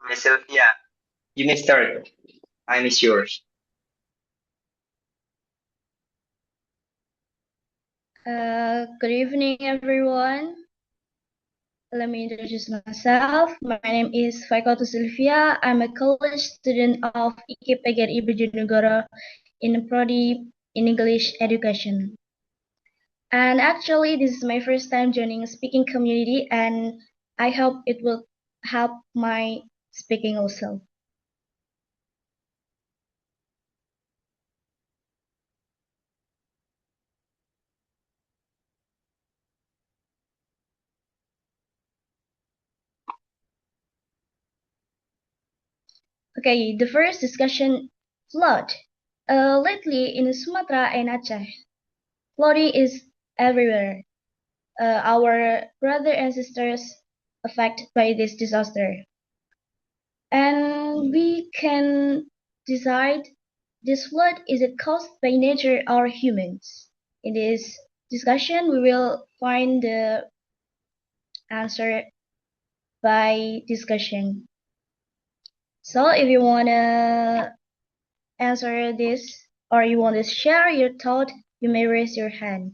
Miss Sylvia, you may start. Time is yours. Good evening, everyone. Let me introduce myself. My name is Faikoto Sylvia. I'm a college student of IKPGRI Bojonegoro in Prodi in English Education. And actually, this is my first time joining speaking community, and I hope it will help my speaking also. Okay, the first discussion, flood. Lately in Sumatra and Aceh, flooding is everywhere. Our brother and sisters affected by this disaster. And we can decide this flood is it caused by nature or humans. In this discussion, we will find the answer by discussion. So if you want to answer this or you want to share your thought, you may raise your hand.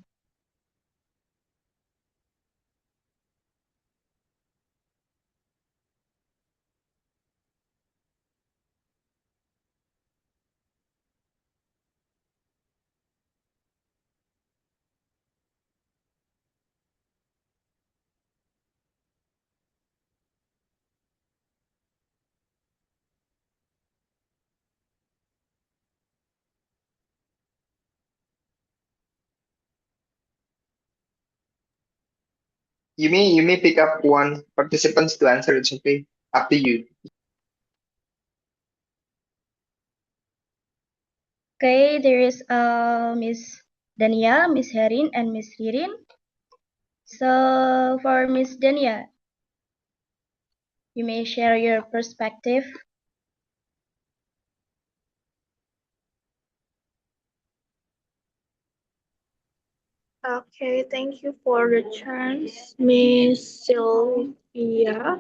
You may pick up one participants to answer. It's okay. Up to you. Okay, there is Miss Dania, Miss Herin, and Miss Ririn. So for Miss Dania, you may share your perspective. Okay, thank you for the chance, Miss Sylvia.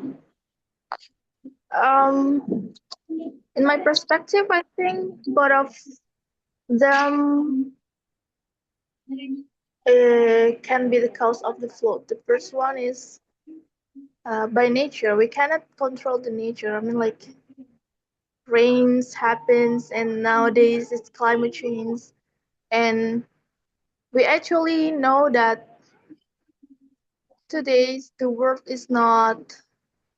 Um, in my perspective, I think both of them can be the cause of the flood. The first one is by nature. We cannot control the nature. I mean, like rains happens, and nowadays it's climate change, and we actually know that today's the world is not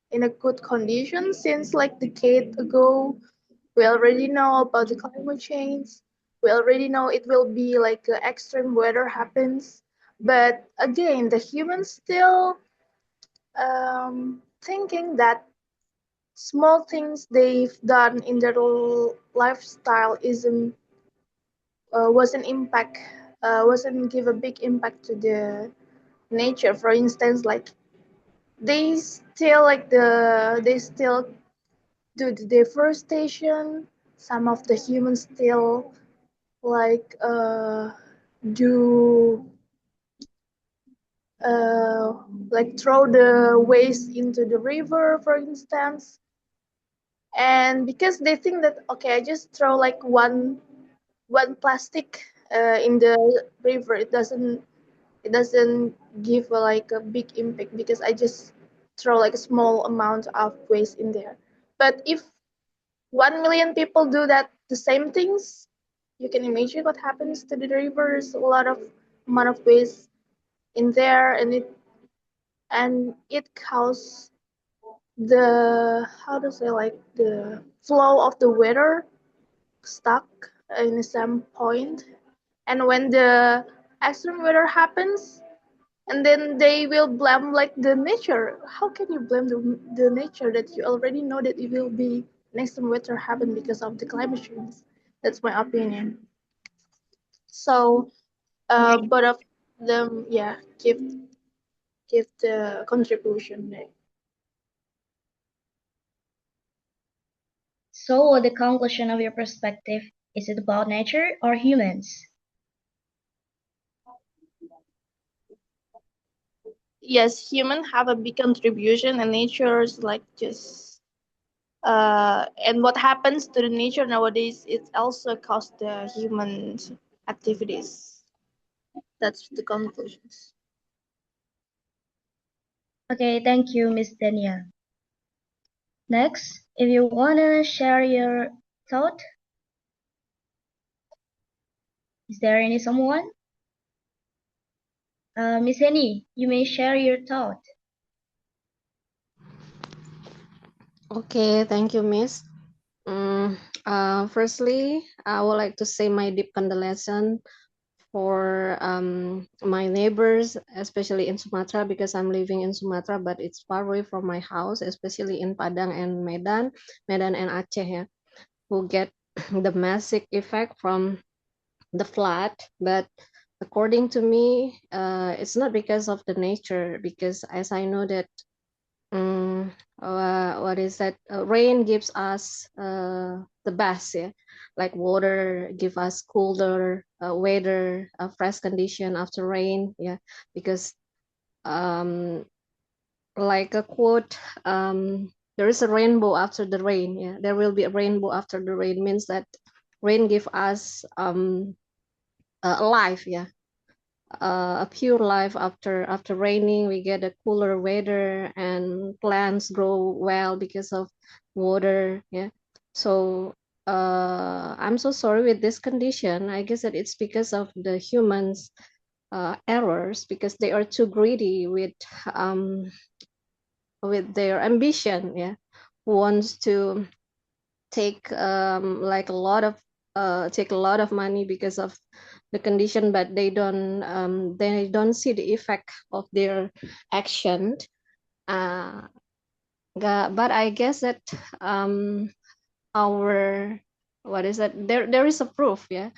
in a good condition since like decade ago. We already know about the climate change. We already know it will be like extreme weather happens. But again, the humans still thinking that small things they've done in their lifestyle isn't wasn't impact wasn't give a big impact to the nature. For instance, like they still do the deforestation. Some of the humans still like do uh, like throw the waste into the river, for instance. And because they think that okay, I just throw like one plastic in the river, it doesn't give like a big impact because I just throw like a small amount of waste in there. But if 1 million people do that the same things, you can imagine what happens to the rivers. A lot of amount of waste in there, and it causes the how to say like the flow of the water stuck in some point. And when the extreme weather happens, and then they will blame like the nature. How can you blame the nature that you already know that it will be next time weather happen because of the climate change? That's my opinion. So both of them, yeah, give the contribution there. So the conclusion of your perspective, is it about nature or humans? Yes, human have a big contribution, and nature is like just And what happens to the nature nowadays, it also caused the human activities. That's the conclusions. Okay, thank you, Miss Dania. Next, if you wanna share your thought, is there any someone? Miss Henny, you may share your thought. Okay, thank you, Miss. Firstly, I would like to say my deep condolences for my neighbors, especially in Sumatra, because I'm living in Sumatra, but it's far away from my house, especially in Padang and Medan and Aceh, yeah, who get the massive effect from the flood. But according to me, it's not because of the nature, because as I know that what is that? Rain gives us the best, yeah. Like water give us cooler weather, fresh condition after rain, yeah. Because like a quote, there is a rainbow after the rain, yeah. There will be a rainbow after the rain means that rain give us a life, yeah. A pure life after raining. We get a cooler weather and plants grow well because of water, yeah. So I'm so sorry with this condition. I guess that it's because of the humans errors, because they are too greedy with their ambition, yeah. Who wants to take like a lot of take a lot of money because of the condition, but they don't see the effect of their action. But I guess that our what is that, there is a proof, yeah,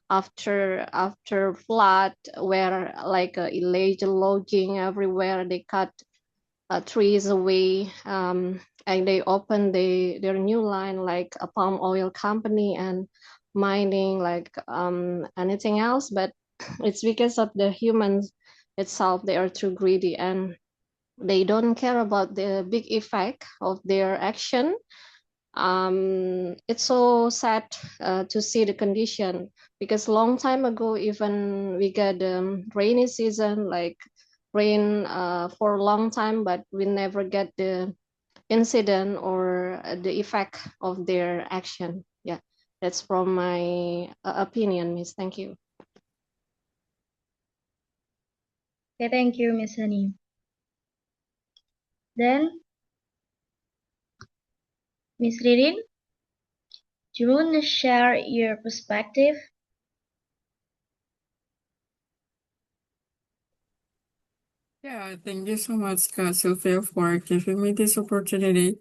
after flood, where like illegal logging everywhere, they cut trees away, and they open their new line like a palm oil company and mining like anything else. But it's because of the humans itself. They are too greedy and they don't care about the big effect of their action. It's so sad to see the condition, because long time ago, even we got rainy season, like rain for a long time, but we never get the incident or the effect of their action. Yeah, that's from my opinion, Miss. Thank you. Okay, thank you, Miss Henny. Then, Miss Ririn, do you want to share your perspective? Yeah, thank you so much, Kak Sylvia, for giving me this opportunity.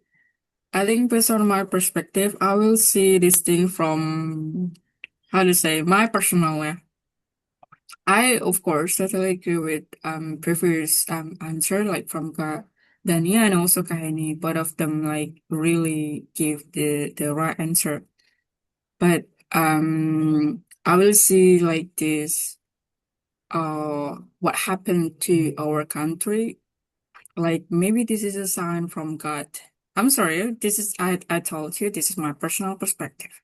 I think based on my perspective, I will see this thing from, how to say, my personal way. I, of course, totally agree with previous answer, like from Kak Dania and also Kak Heni. Both of them like really give the right answer. But I will see like this what happened to our country. Like maybe this is a sign from God. I'm sorry, this is I told you this is my personal perspective.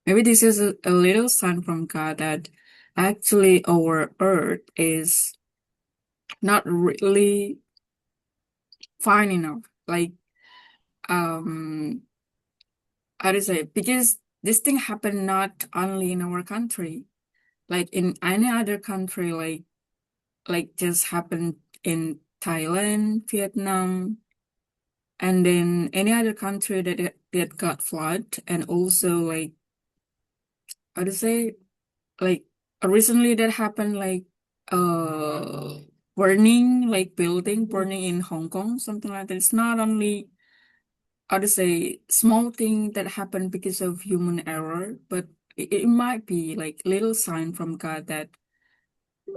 Maybe this is a little sign from God that actually our earth is not really fine enough. Like how to say, because this thing happened not only in our country, like in any other country, like just happened in Thailand, Vietnam, and then any other country that got flood, and also like how to say, like recently that happened, like uh burning, like building burning in Hong Kong, something like that. It's not only how to say small thing that happened because of human error, but it might be like little sign from God that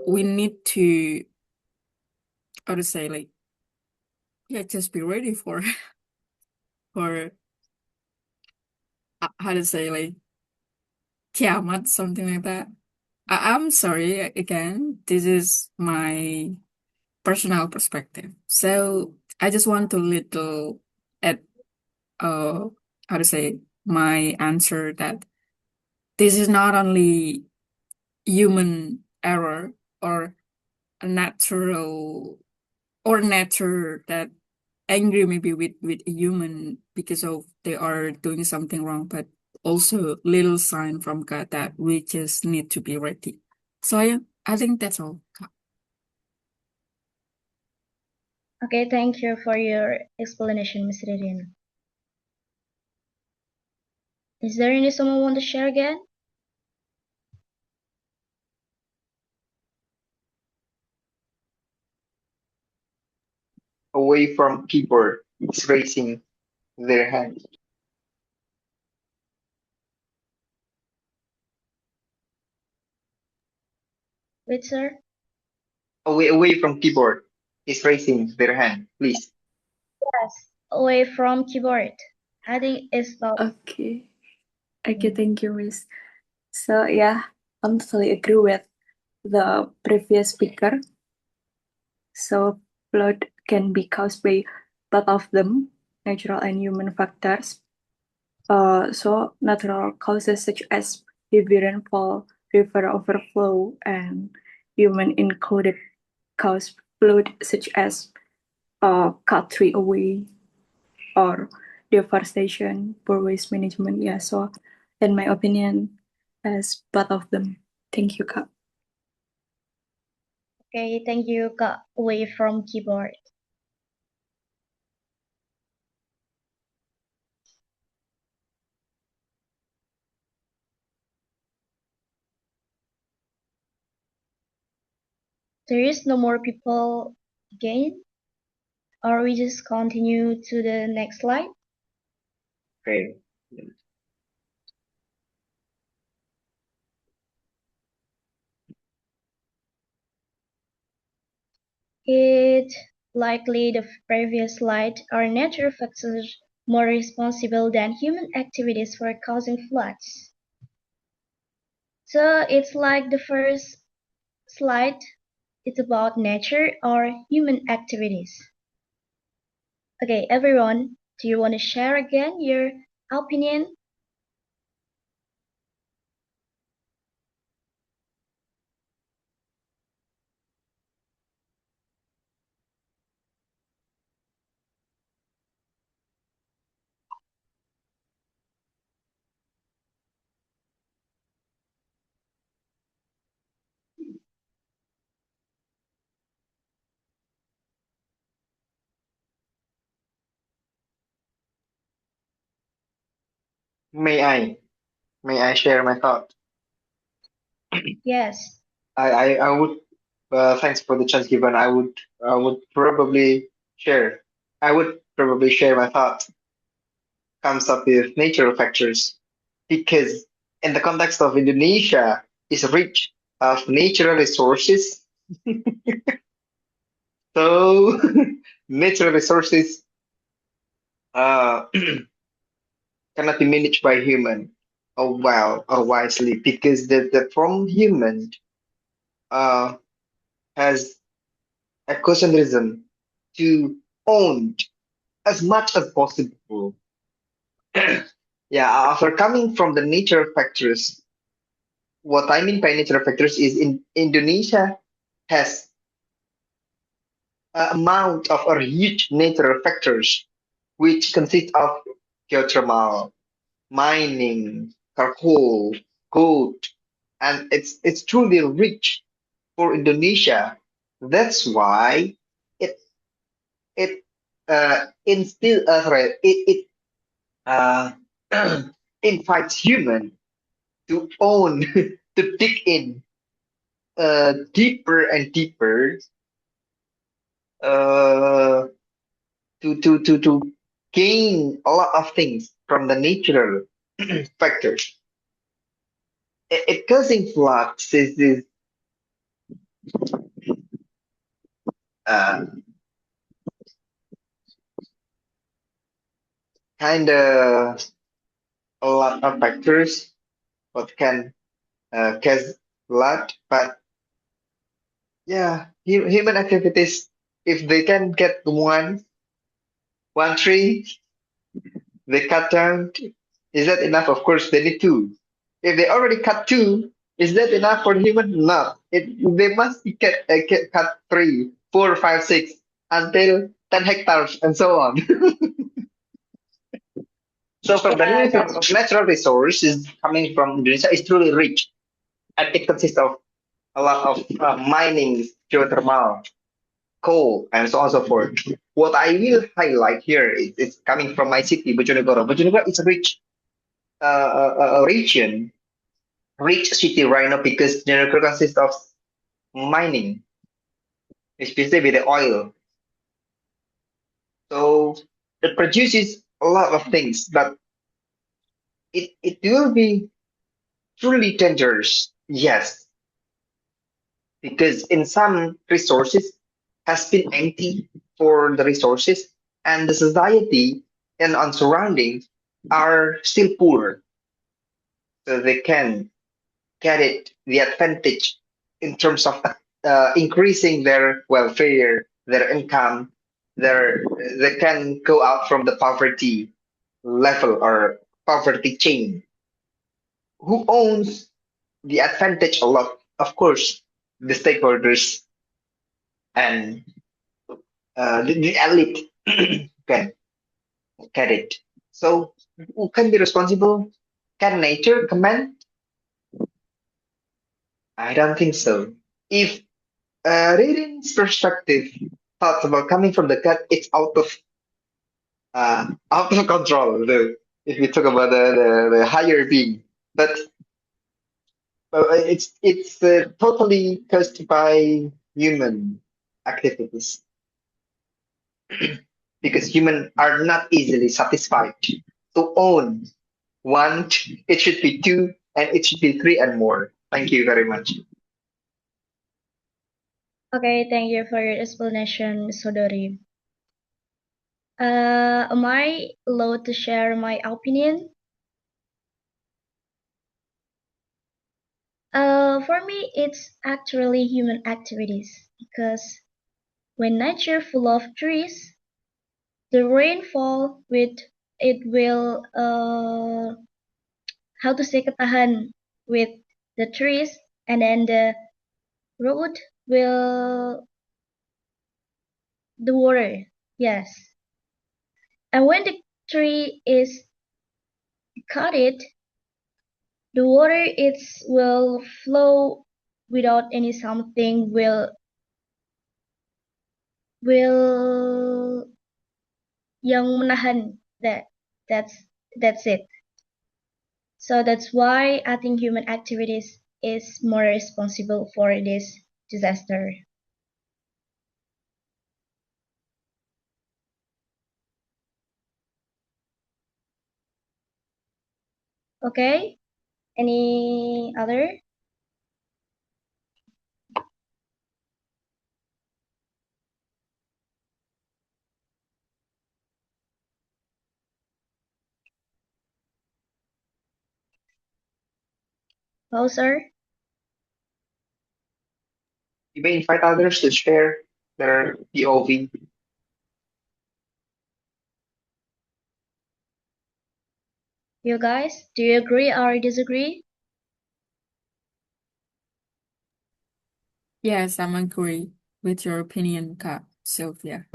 we need to, how to say, like, yeah, just be ready for for how to say, like, kiamat, something like that. I'm sorry again. This is my personal perspective. So I just want to little add uh how to say, my answer that this is not only human error or a natural or nature that angry maybe with a human because of they are doing something wrong, but also little sign from God that we just need to be ready. So yeah, I think that's all. Okay, thank you for your explanation, Mr. Ririn. Is there any someone want to share again? Away from keyboard is raising their hand. Wait, sir. Away from keyboard is raising their hand, please. Yes, away from keyboard. I think it's not. Okay. Okay, thank you, Miss. So yeah, I'm totally agree with the previous speaker. So flood can be caused by both of them, natural and human factors. So natural causes such as heavy rainfall, river overflow, and human included cause flood such as cut tree away or deforestation, poor waste management. Yeah, so in my opinion, as both of them. Thank you, Kak. Okay, thank you. Got away from keyboard. There is no more people again, or we just continue to the next slide. Okay. It likely the previous slide are natural factors more responsible than human activities for causing floods. So it's like the first slide, it's about nature or human activities. Okay, everyone, do you want to share again your opinion? May I? May I share my thought? Yes. I would. Thanks for the chance given. I would probably share. I would probably share my thought. Comes up with natural factors because in the context of Indonesia is rich of natural resources. So natural resources uh, cannot be managed by human or well or wisely because the from human uh, has ecocentrism to own as much as possible. Yeah, after coming from the nature factors, what I mean by nature factors is in Indonesia has amount of or huge natural factors which consist of geothermal, mining, charcoal, gold, and it's truly rich for Indonesia. That's why it it instill sorry, it uh, invites human to own to dig in deeper and deeper uh, to gain a lot of things from the natural factors. It causing floods is uh, kind of a lot of factors what can cause flood, but yeah, human activities if they can get one tree, They cut down. Is that enough? Of course, they need two. If they already cut two, is that enough for human? Not. They must be cut three, four, five, six, until 10 hectares, and so on. So from the Yeah, that's natural resource is coming from Indonesia is truly rich, and it consists of a lot of mining, geothermal, coal, and so on and so forth. What I will highlight here is it's coming from my city, Bojonegoro. Bojonegoro is a region, rich city right now because Bojonegoro consists of mining, especially with the oil. So it produces a lot of things, but it will be truly dangerous. Yes, because in some resources has been empty for the resources and the society and on surroundings are still poor, so they can get it the advantage in terms of increasing their welfare, their income, their they can go out from the poverty level or poverty chain. Who owns the advantage a lot? Of course, the stakeholders and the elite can get it. So who can be responsible? Can nature comment? I don't think so. If reading's perspective thoughts about coming from the gut, it's out of control. If we talk about the higher being, but it's totally caused by human activities because humans are not easily satisfied. To own one, it should be two, and it should be three and more. Thank you very much. Okay, thank you for your explanation, Ms. Sodori. Am I allowed to share my opinion? For me, it's actually human activities because when nature full of trees, the rainfall with it will how to say ketahan with the trees, and then the road will the water. Yes, and when the tree is cut it, the water it will flow without any something will yang menahan that's that's it. So that's why I think human activities is more responsible for this disaster. Okay, any other? Oh, sir. You may invite others to share their POV. You guys, do you agree or disagree? Yes, I'm agree with your opinion, Kak Sylvia.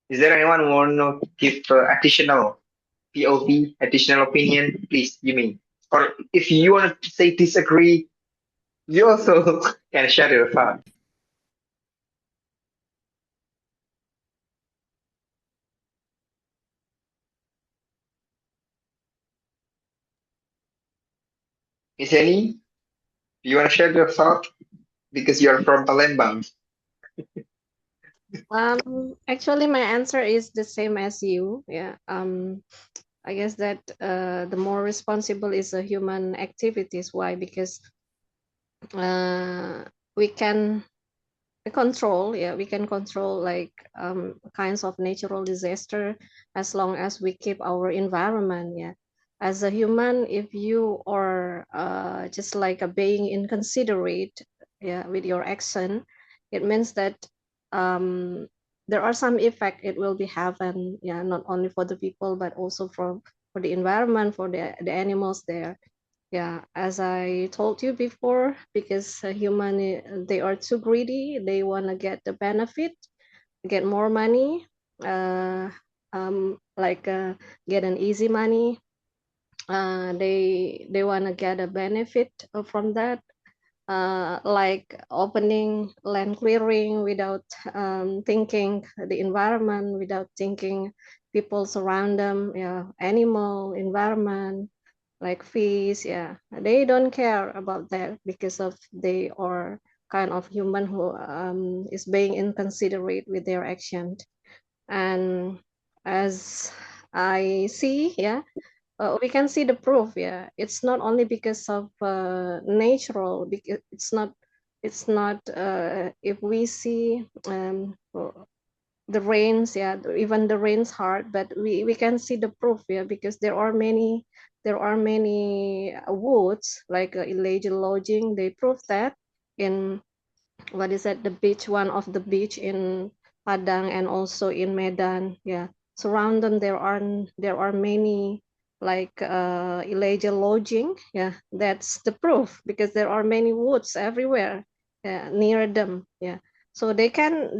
Is there anyone who want to give additional POV, additional opinion? Please, you mean. Or if you want to say disagree, you also can share your thought. Is any? You want to share your thought? Because you're from Palembang. actually my answer is the same as you. Yeah. I guess that the more responsible is the human activities. Why? Because we can control. Yeah, we can control like kinds of natural disaster as long as we keep our environment. Yeah. as a human, if you are just like a being inconsiderate, yeah, with your action, it means that there are some effect it will be happen, yeah, not only for the people but also for the environment, for the animals there. Yeah, as I told you before, because human they are too greedy, they want to get the benefit, get more money, like get an easy money. They want to get a benefit from that, like opening land clearing without thinking the environment, without thinking people surround them, yeah, animal environment like fish, yeah, they don't care about that because of they are kind of human who is being inconsiderate with their action. And as I see, yeah, we can see the proof, yeah, it's not only because of natural, because it's not if we see the rains, yeah, even the rains hard, but we can see the proof, yeah, because there are many woods like illegal logging. They prove that in what is that, the beach, one of the beach in Padang and also in Medan, yeah, surround them there are many like illegal logging, yeah, that's the proof because there are many woods everywhere, yeah, near them, yeah, so they can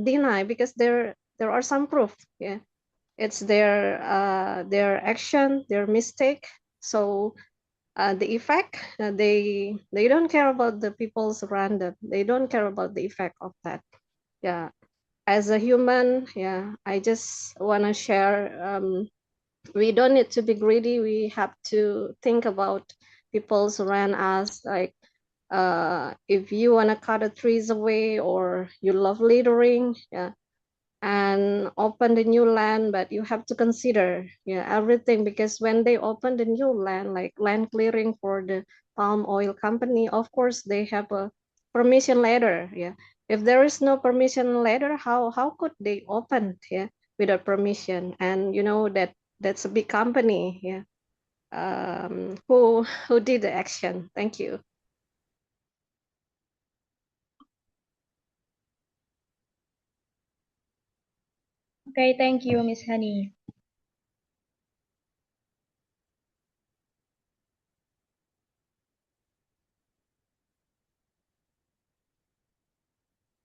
deny because there are some proof, yeah, it's their action, their mistake. So the effect, they don't care about the people's random, they don't care about the effect of that, yeah. As a human, yeah, I just want to share, we don't need to be greedy, we have to think about people around us, like if you want to cut the trees away or you love littering, yeah, and open the new land, but you have to consider, yeah, everything, because when they open the new land, like land clearing for the palm oil company, of course they have a permission letter, yeah. If there is no permission letter, how could they open, yeah, without permission? And you know that that's a big company, yeah, who did the action. Thank you. Okay, thank you, Miss Honey.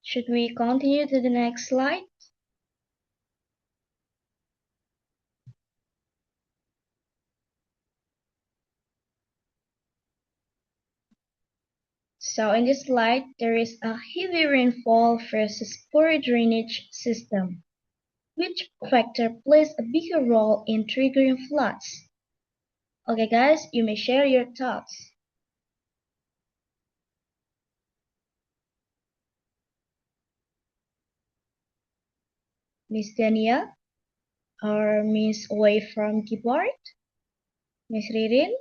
Should we continue to the next slide? So in this slide, there is a heavy rainfall versus poor drainage system. Which factor plays a bigger role in triggering floods? Okay guys, you may share your thoughts. Miss Dania or Miss Away from keyboard? Miss Ririn?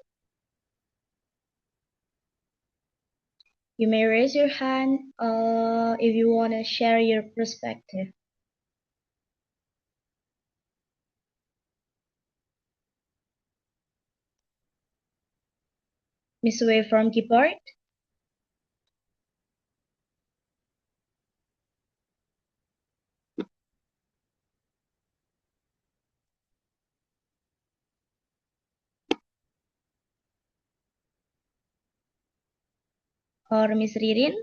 You may raise your hand if you want to share your perspective. Miss Away from keyboard? Or Miss Ririn?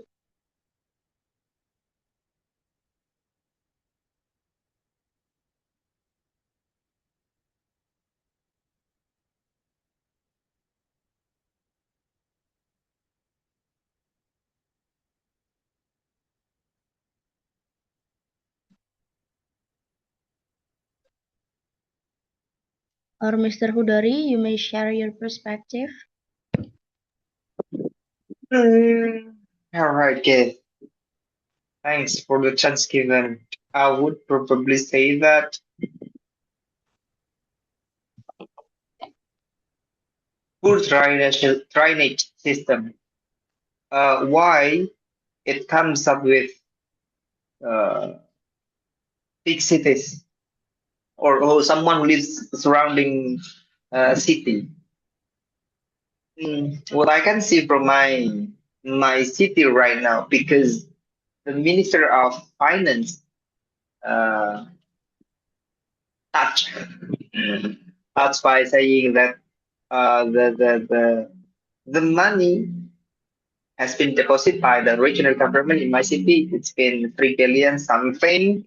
Or Mr. Hudari, you may share your perspective. All right, guys. Thanks for the chance given. I would probably say that poor drainage system. Why it comes up with uh, big cities or someone who lives surrounding city. What I can see from my city right now, because the Minister of Finance uh, touch touch by saying that the money has been deposited by the regional government in my city. It's been 3 billion something,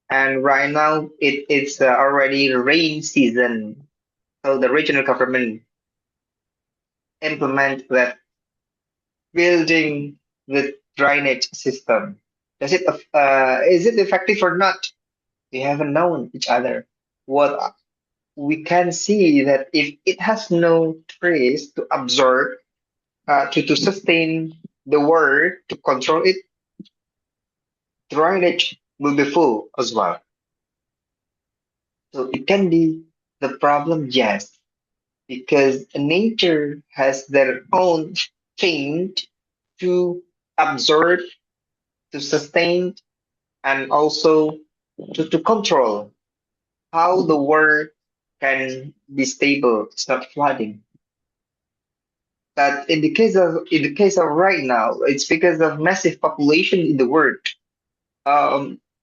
and right now it's already rain season. So the regional government implement that building the drainage system. Is it effective or not? We haven't known each other. What we can see that if it has no trees to absorb, to sustain the water, to control it, drainage will be full as well. So it can be the problem, yes, because nature has their own thing to absorb, to sustain, and also to control how the water can be stable. It's not flooding. But in the case of right now, it's because of massive population in the world.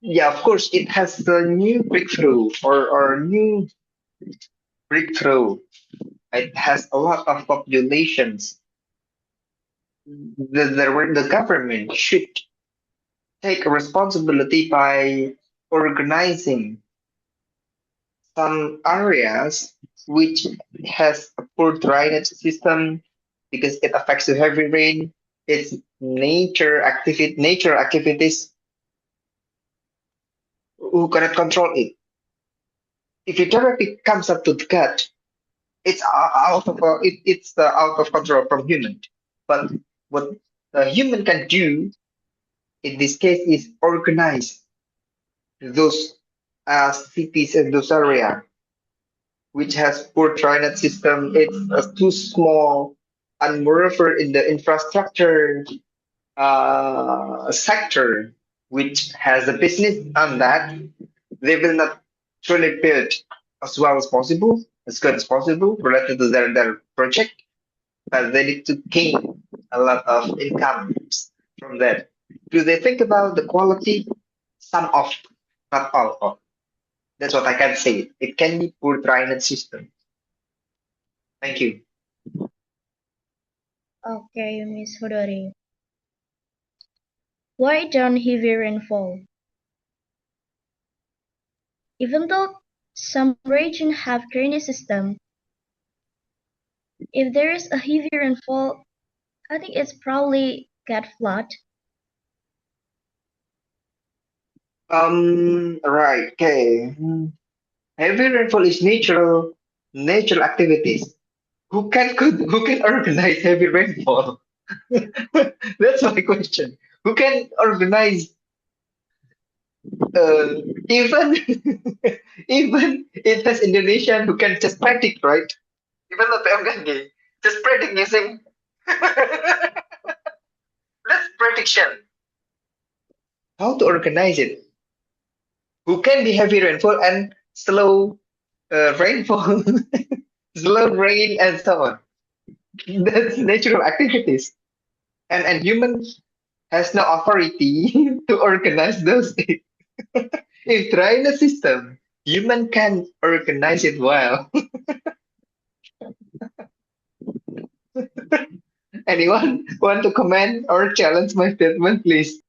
Yeah, of course, it has a new breakthrough or new breakthrough. It has a lot of populations. The government should take responsibility by organizing some areas which has a poor drainage system because it affects the heavy rain. It's nature activities who cannot control it. If it directly comes up to the gut, it's out of control from human. But what the human can do in this case is organize those cities and those areas which has poor drainage system. It's too small, and moreover in the infrastructure sector, which has a business on that, they will not truly build as well as possible, as good as possible related to their project, but they need to gain a lot of incomes from that. Do they think about the quality? Some of, not all of. That's what I can say. It can be poor drainage system. Thank you. Okay, Miss Hodori. Why don't heavy rainfall? Even though some regions have drainage system, if there is a heavy rainfall, I think it's probably get flood. Right. Okay. Heavy rainfall is natural activities. Who can organize heavy rainfall? That's my question. Who can organize uh, even even it has Indonesian who can just predict, right? Even the PMKG just predict using that's prediction. How to organize it? Who can be heavy rainfall and slow rainfall, slow rain, and so on? That's natural activities, and human has no authority to organize those things. If trying the system, human can organize it well. Anyone want to comment or challenge my statement, please?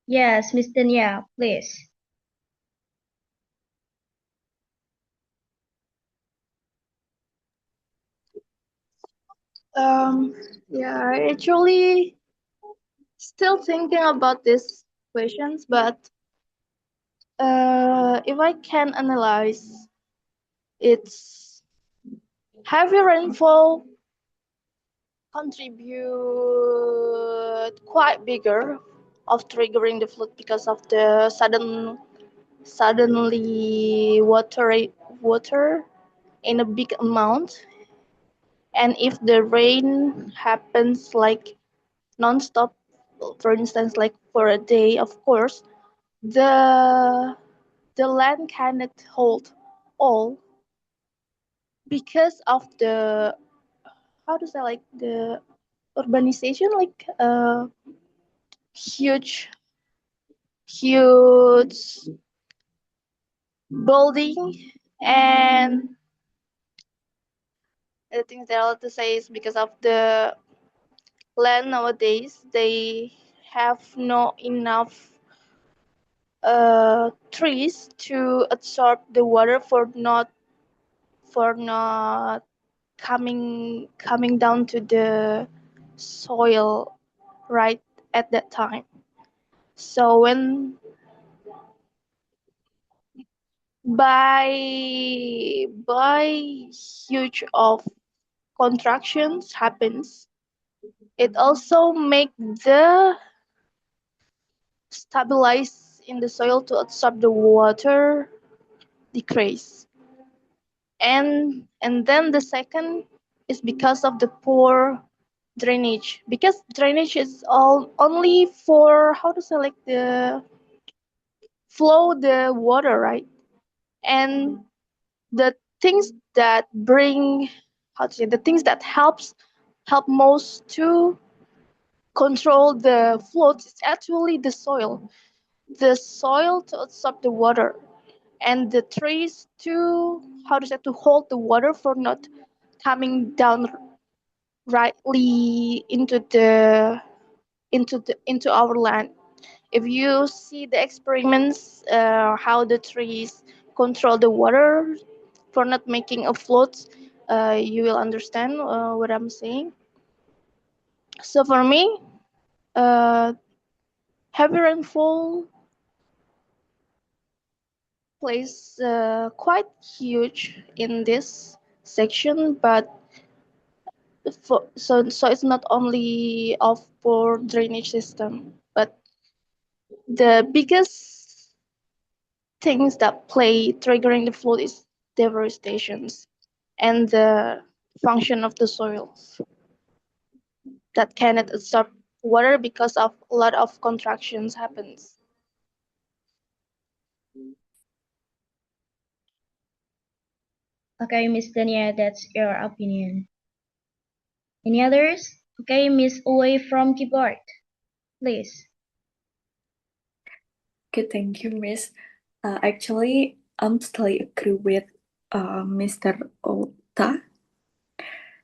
Yes, Miss Dania, please. Yeah, I actually still thinking about these questions, but if I can analyze, it's heavy rainfall contribute quite bigger of triggering the flood because of the suddenly water in a big amount, and if the rain happens like non-stop, for instance like for a day, of course the land cannot hold all because of the, how to say, like the urbanization, like huge huge building. And the things that I want to say is because of the land nowadays, they have no enough trees to absorb the water for not coming down to the soil right at that time. So when by huge of contractions happens, it also make the stabilize in the soil to absorb the water decrease. And then the second is because of the poor drainage, because drainage is all only for, how to say, like the flow the water, right? And the things that bring, how to say, the things that help most to control the flows is actually the soil to absorb the water, and the trees to, how to say, to hold the water for not coming down rightly into our land. If you see the experiments, how the trees control the water for not making a float, you will understand what I'm saying. So for me, uh, heavy rainfall plays quite huge in this section, but so it's not only of poor drainage system, but the biggest things that play triggering the flood is deforestations and the function of the soils that cannot absorb water because of a lot of contractions happens. Okay, Miss Dania, that's your opinion. Any others? Okay, Miss Away from keyboard, please. Okay, thank you, Miss. Actually, I'm totally agree with Mr. Ota.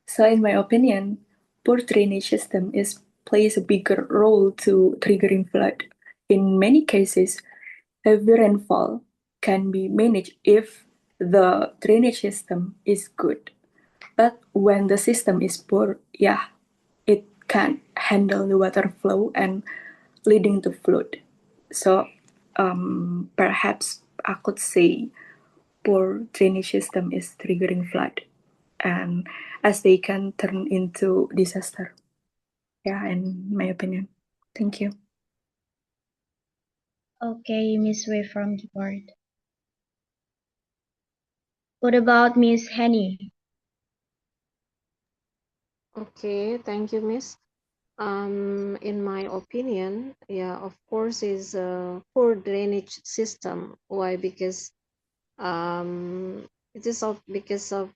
So, in my opinion, poor drainage system plays a bigger role to triggering flood. In many cases, heavy rainfall can be managed if the drainage system is good. But when the system is poor, yeah, it can't handle the water flow and leading to flood. So perhaps I could say poor drainage system is triggering flood, and as they can turn into disaster. Yeah, in my opinion. Thank you. Okay, Miss Away from keyboard. What about Miss Henny? Okay, thank you, Miss. In my opinion, yeah, of course, is a poor drainage system. Why? Because it is because of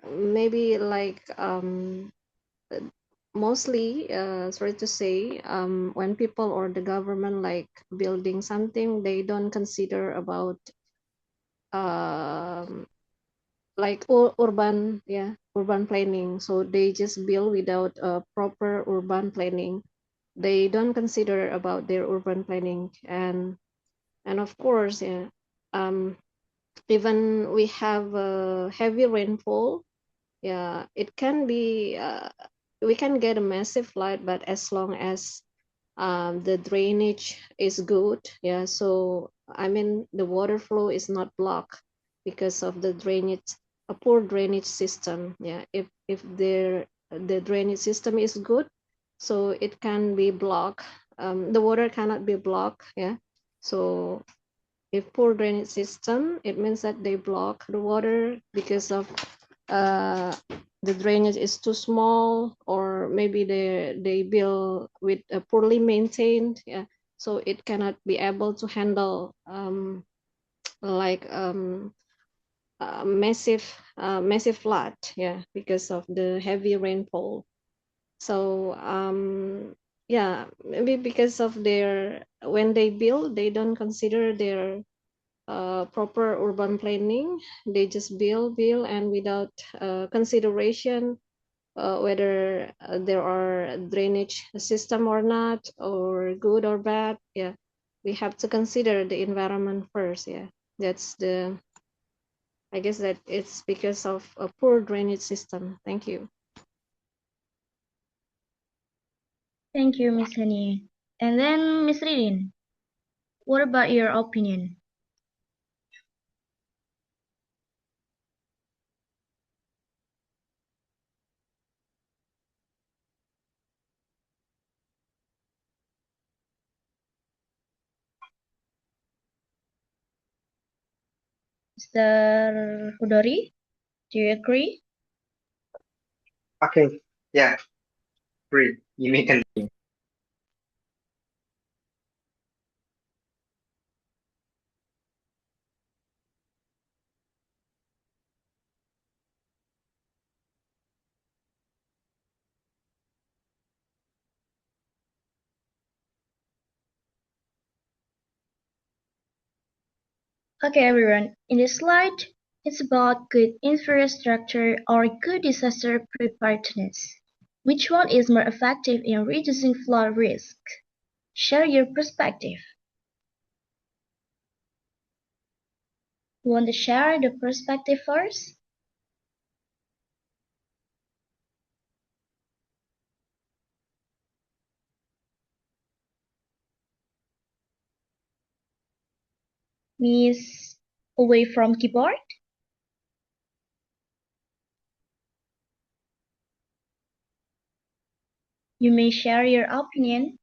maybe like mostly sorry to say, when people or the government like building something, they don't consider about um like urban, yeah, urban planning. So they just build without a proper urban planning. They don't consider about their urban planning. And of course, yeah, um even we have heavy rainfall, yeah, it can be we can get a massive flood, but as long as the drainage is good, yeah, so I mean the water flow is not blocked because of the drainage, a poor drainage system. Yeah, if the drainage system is good, so it can be blocked, the water cannot be blocked. Yeah, so if poor drainage system, it means that they block the water because of the drainage is too small, or maybe they build with poorly maintained. Yeah, so it cannot be able to handle like massive flood. Yeah, because of the heavy rainfall. So yeah, maybe because of their, when they build, they don't consider their proper urban planning. They just build and without consideration whether there are drainage system or not, or good or bad. Yeah, we have to consider the environment first. Yeah, that's the, I guess that it's because of a poor drainage system. Thank you. Thank you, Miss Hani. And then Miss Ridin, what about your opinion? Mr. Hudori, do you agree? Okay, yeah, great. You may continue. Okay, everyone. In this slide, it's about good infrastructure or good disaster preparedness. Which one is more effective in reducing flood risk? Share your perspective. Want to share the perspective first? Miss away from keyboard? You may share your opinion.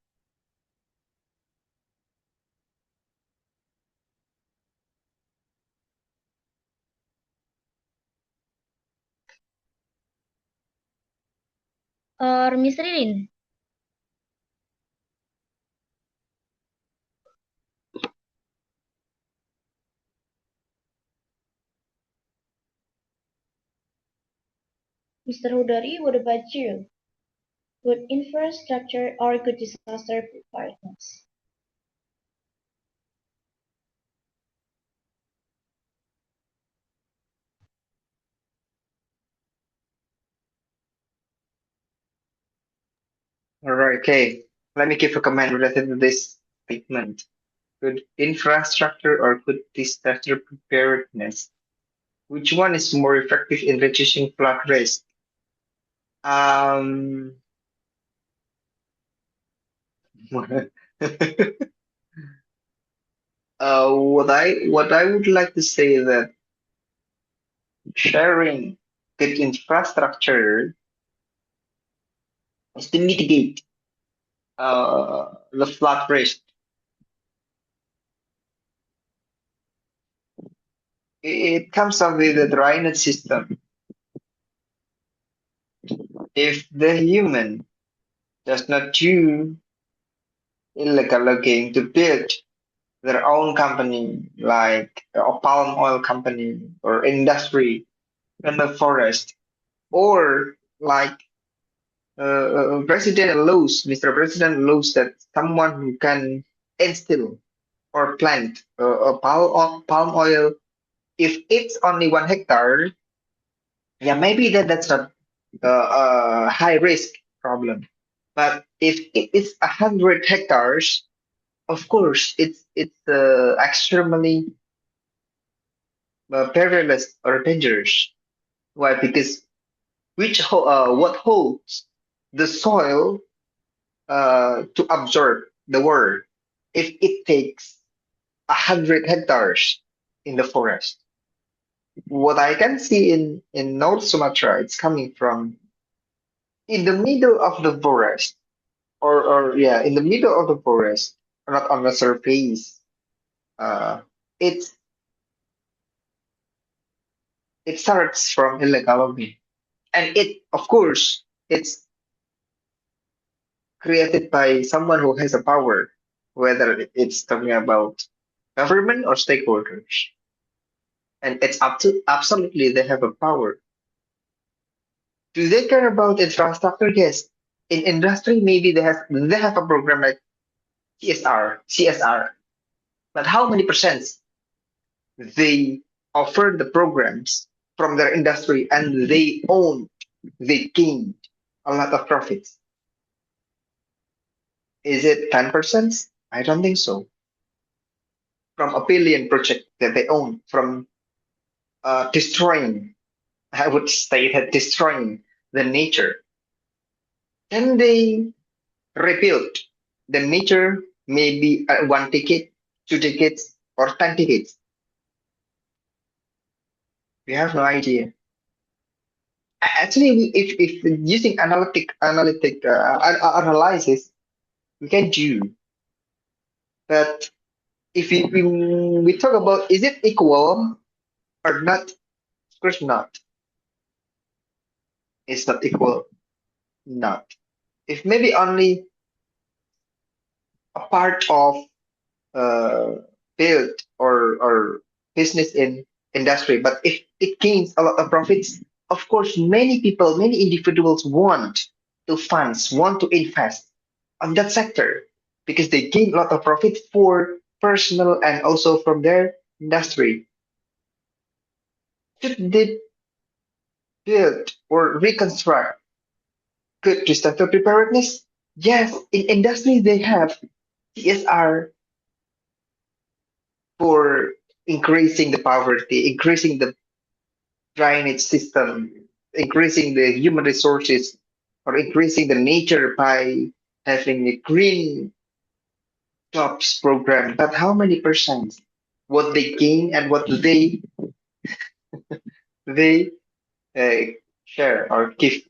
Or Miss Ridin? Mr. Hudari, what about you? Good infrastructure or good disaster preparedness? All right, okay. Let me give a comment related to this statement. Good infrastructure or good disaster preparedness? Which one is more effective in reducing flood risk? Um, what I would like to say that sharing good infrastructure is to mitigate the flood risk. It comes up with the drainage system. If the human does not do illegal logging to build their own company, like a palm oil company or industry in the forest, or like President allows, Mr. President allows that someone who can instill or plant a palm oil, if it's only 1 hectare, yeah, maybe that's not a high risk problem. But if it is 100 hectares, of course, it's extremely perilous or dangerous. Why? Because what holds the soil to absorb the water if it takes 100 hectares in the forest. What I can see in North Sumatra, it's coming from in the middle of the forest, or yeah, in the middle of the forest, not on the surface. Uh, It's it starts from illegal logging, and of course, it's created by someone who has a power, whether it's talking about government or stakeholders, and it's up to absolutely they have a power. Do they care about infrastructure? Yes. In industry, maybe they have a program like CSR. But how many percent they offer the programs from their industry and they gained a lot of profits? Is it 10%? I don't think so. From a billion project that they own, from destroying, I would say that destroying the nature, then they rebuild the nature maybe 1 decade, 2 decades, or 10 decades. We have no idea. Actually, if using analytic analysis, we can do. But if we talk about is it equal or not, of course not. It's not equal, not. If maybe only a part of uh, build or business in industry, but if it gains a lot of profits, of course, many people, many individuals want to invest on that sector because they gain a lot of profit for personal and also from their industry. Should they build or reconstruct good disaster preparedness? Yes, in industry they have CSR for increasing the poverty, increasing the drainage system, increasing the human resources, or increasing the nature by having a green jobs program. But how many percent? What they gain and what they uh, share or give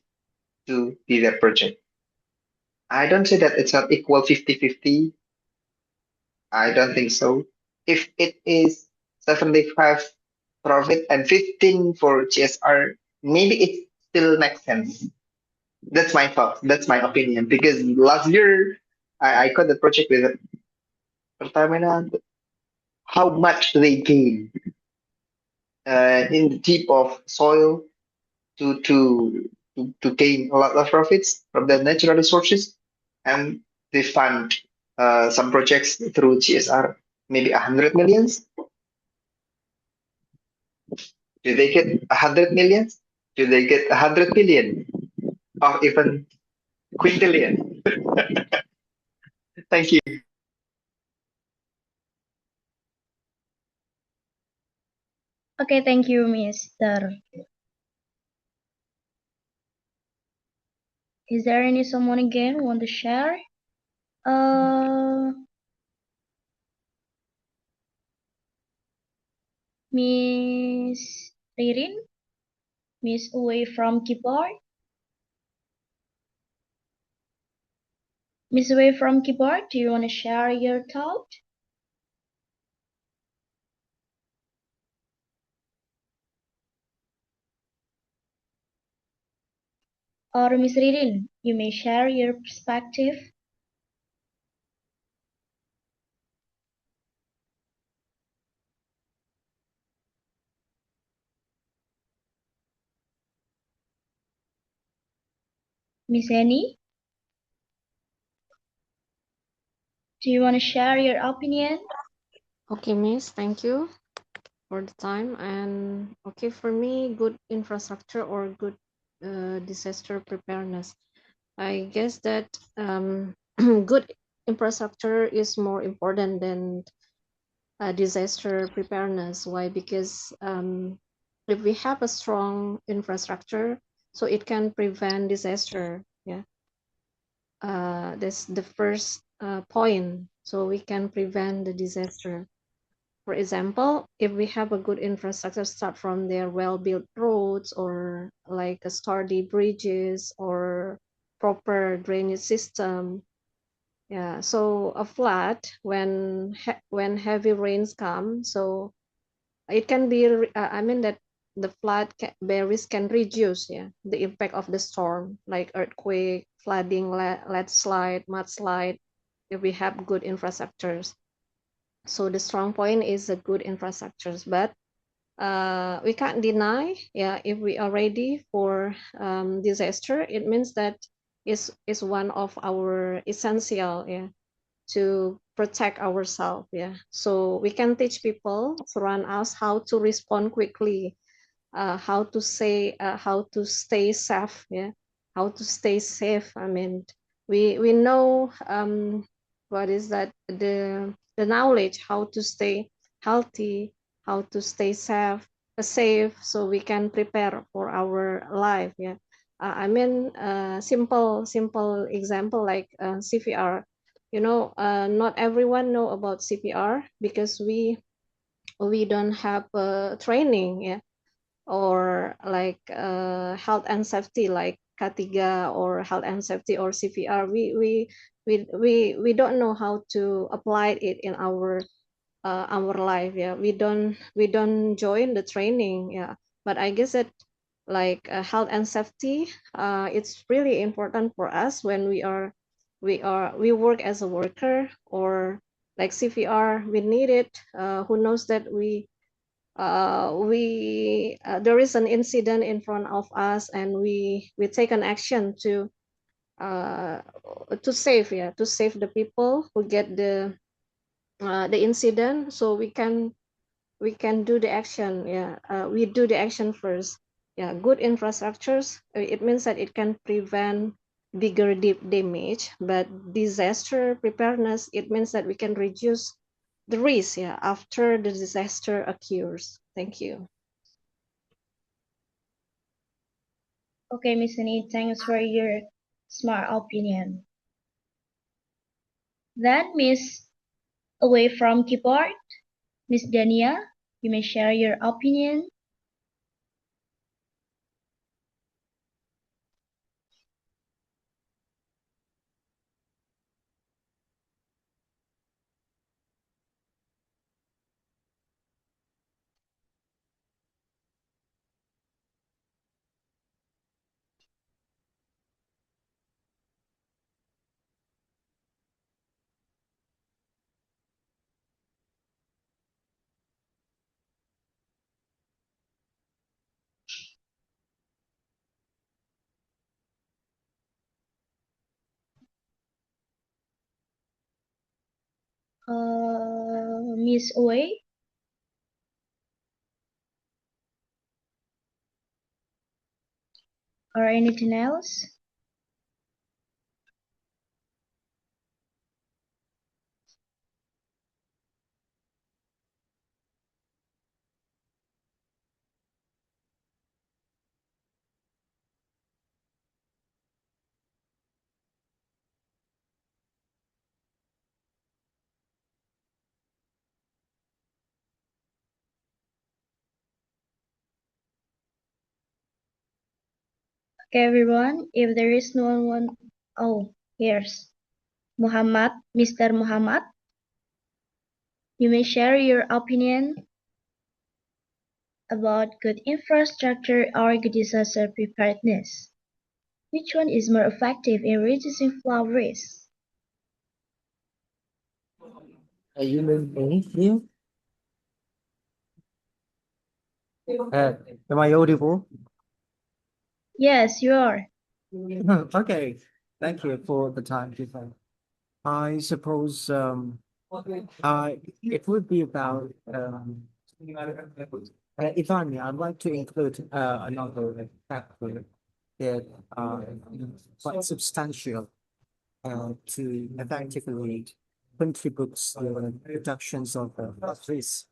to the project. I don't say that it's not equal 50-50. I don't think so. If it is 75 profit and 15 for GSR, maybe it still makes sense. That's my thought. That's my opinion. Because last year, I got the project with Pertamina. How much they gain in the deep of soil to gain a lot of profits from the natural resources, and they fund some projects through GSR, maybe 100 millions. Do they get 100 millions? Do they get 100 billion or even quintillion? Thank you. Okay, thank you, Mister. Is there any someone again who want to share? Uh, Miss Ririn, Miss away from keyboard, Miss away from keyboard. Do you want to share your thought? Or Miss Ririn, you may share your perspective. Miss Annie, do you want to share your opinion? Okay, Miss, thank you for the time. And okay, for me, good infrastructure or good disaster preparedness. I guess that good infrastructure is more important than disaster preparedness. Why? Because if we have a strong infrastructure, so it can prevent disaster. Yeah, that's the first point. So we can prevent the disaster. For example, if we have a good infrastructure, start from their well-built roads or like a sturdy bridges or proper drainage system, Yeah, so a flood when heavy rains come, so it can be. I mean that the berries can reduce, yeah, the impact of the storm, like earthquake, flooding, landslide, mudslide, if we have good infrastructures. So the strong point is the good infrastructures, but we can't deny, yeah, if we are ready for disaster, it means that is one of our essential, yeah, to protect ourselves, yeah. So we can teach people around us how to respond quickly, how to stay safe, yeah, how to stay safe. I mean, we know what is that, the knowledge how to stay healthy, how to stay safe, so we can prepare for our life, yeah. I mean, simple example like CPR. Not everyone know about CPR because we don't have training, yeah, or like health and safety like K3 or health and safety or CPR. We don't know how to apply it in our life. Yeah, we don't join the training. Yeah, but I guess that like health and safety, it's really important for us when we work as a worker, or like CPR. We need it. Who knows that there is an incident in front of us, and we take an action uh, to save the people who get the incident, so we can do the action, yeah. We do the action first, yeah. Good infrastructures, it means that it can prevent bigger deep damage, but disaster preparedness, it means that we can reduce the risk, yeah, after the disaster occurs. Thank you. Okay, Miss Annie, thanks for your smart opinion. Then, Miss, away from keyboard, Miss Dania, you may share your opinion. Miss Away, or anything else? Okay, everyone, if there is no one, oh, here's Muhammad, Mr. Muhammad. You may share your opinion about good infrastructure or good disaster preparedness. Which one is more effective in reducing flood risk? You mean me here? Am I audible? Yes, you are. Okay, thank you for the time given. I suppose it would be about if I may, I'd like to include another factor that quite substantial to effectively contributes to the reductions of risk,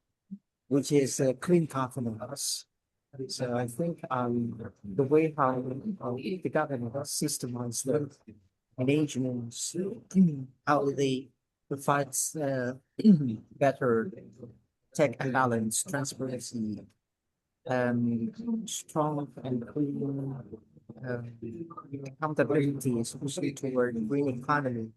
which is clean governance. So I think the way how the government systemizes the arrangements, how they provide better check and balance, transparency, strong and clean accountability, especially toward the green economy,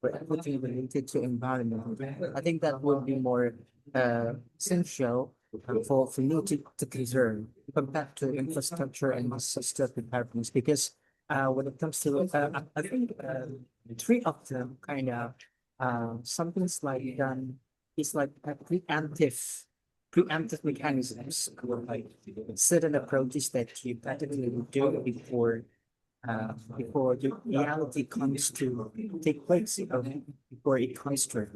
for everything related to environment. I think that would be more essential for you to preserve compared to infrastructure and disaster preparedness because when it comes to I think three of them kind of something's like it's like a preemptive mechanisms or like certain approaches that you practically do before the reality comes to take place, before it comes true.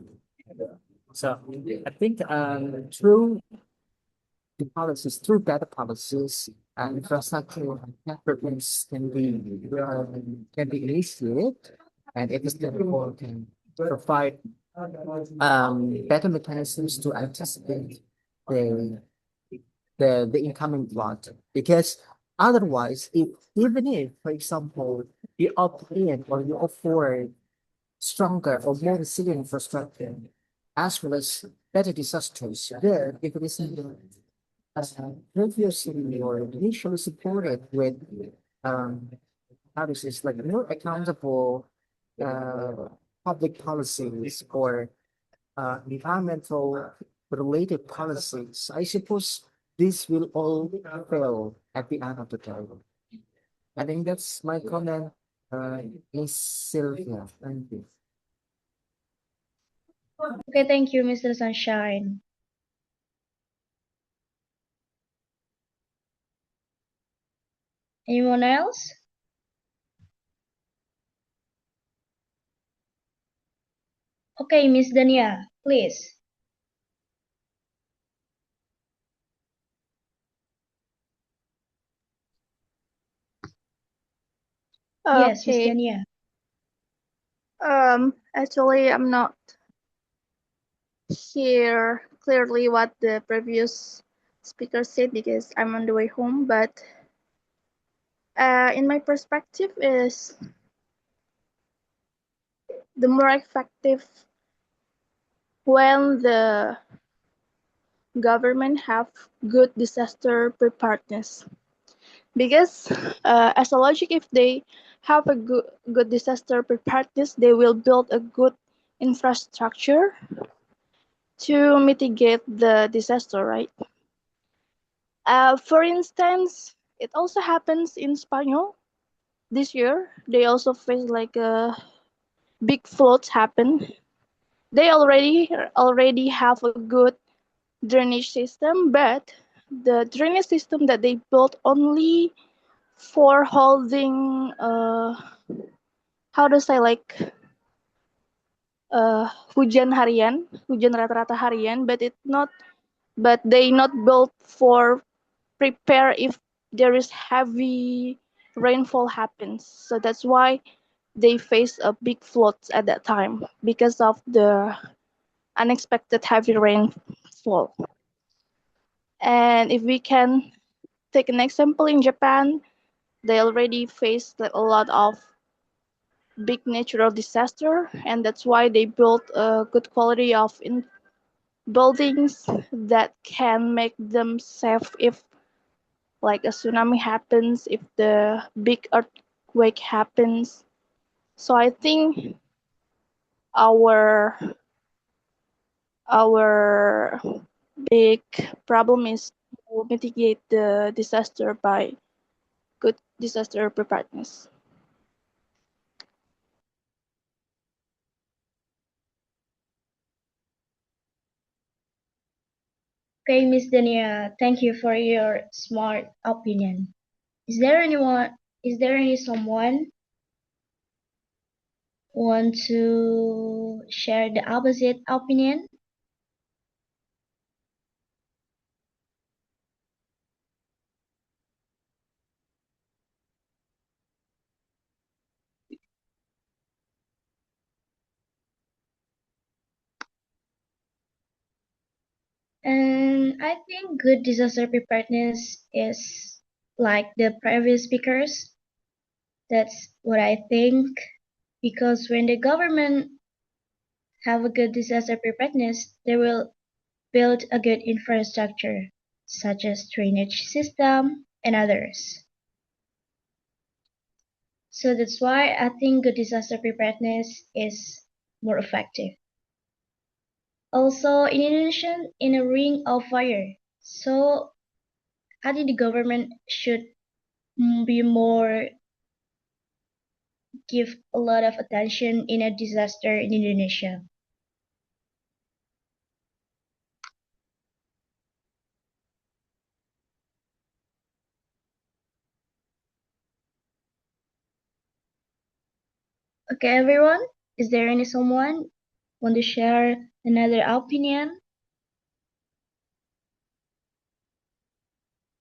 So I think through the policies, through better policies, infrastructure programs can be initiated, and it is therefore can provide better mechanisms to anticipate the the incoming flood. Because otherwise, if even if, for example, you opt in or you afford stronger or more resilient infrastructure, as well as better disasters, then if it is previously or initially supported with um, how to say, like more accountable uh, public policies or environmental related policies, I suppose this will all fail at the end of the day. I think that's my comment, Miss Sylvia. Thank you. Okay, thank you, Mr. Sunshine. Anyone else? Okay, Miss Dania, please. Yes, Miss Okay. Dania. Actually, I'm not hear clearly what the previous speaker said because I'm on the way home. But in my perspective, is the more effective when the government have good disaster preparedness. Because as a logic, if they have a good disaster preparedness, they will build a good infrastructure to mitigate the disaster, right? For instance, it also happens in Spain this year. They also face like a big floods happen. They already have a good drainage system, but the drainage system that they built only for holding how to say like hujan rata-rata harian, but they not built for prepare if there is heavy rainfall happens. So that's why they face a big floods at that time because of the unexpected heavy rainfall. And if we can take an example in Japan, they already faced a lot of big natural disaster, and that's why they built a good quality of buildings that can make them safe if like a tsunami happens, if the big earthquake happens. So I think our our big problem is to mitigate the disaster by good disaster preparedness. Okay, Miss Dania, thank you for your smart opinion. Is there anyone? Is there any someone want to share the opposite opinion? And I think good disaster preparedness is like the previous speakers. That's what I think. Because when the government have a good disaster preparedness, they will build a good infrastructure, such as drainage system and others. So that's why I think good disaster preparedness is more effective. Also, in Indonesia, in a ring of fire. So I think the government should be more give a lot of attention in a disaster in Indonesia. Okay, everyone, is there any someone want to share another opinion?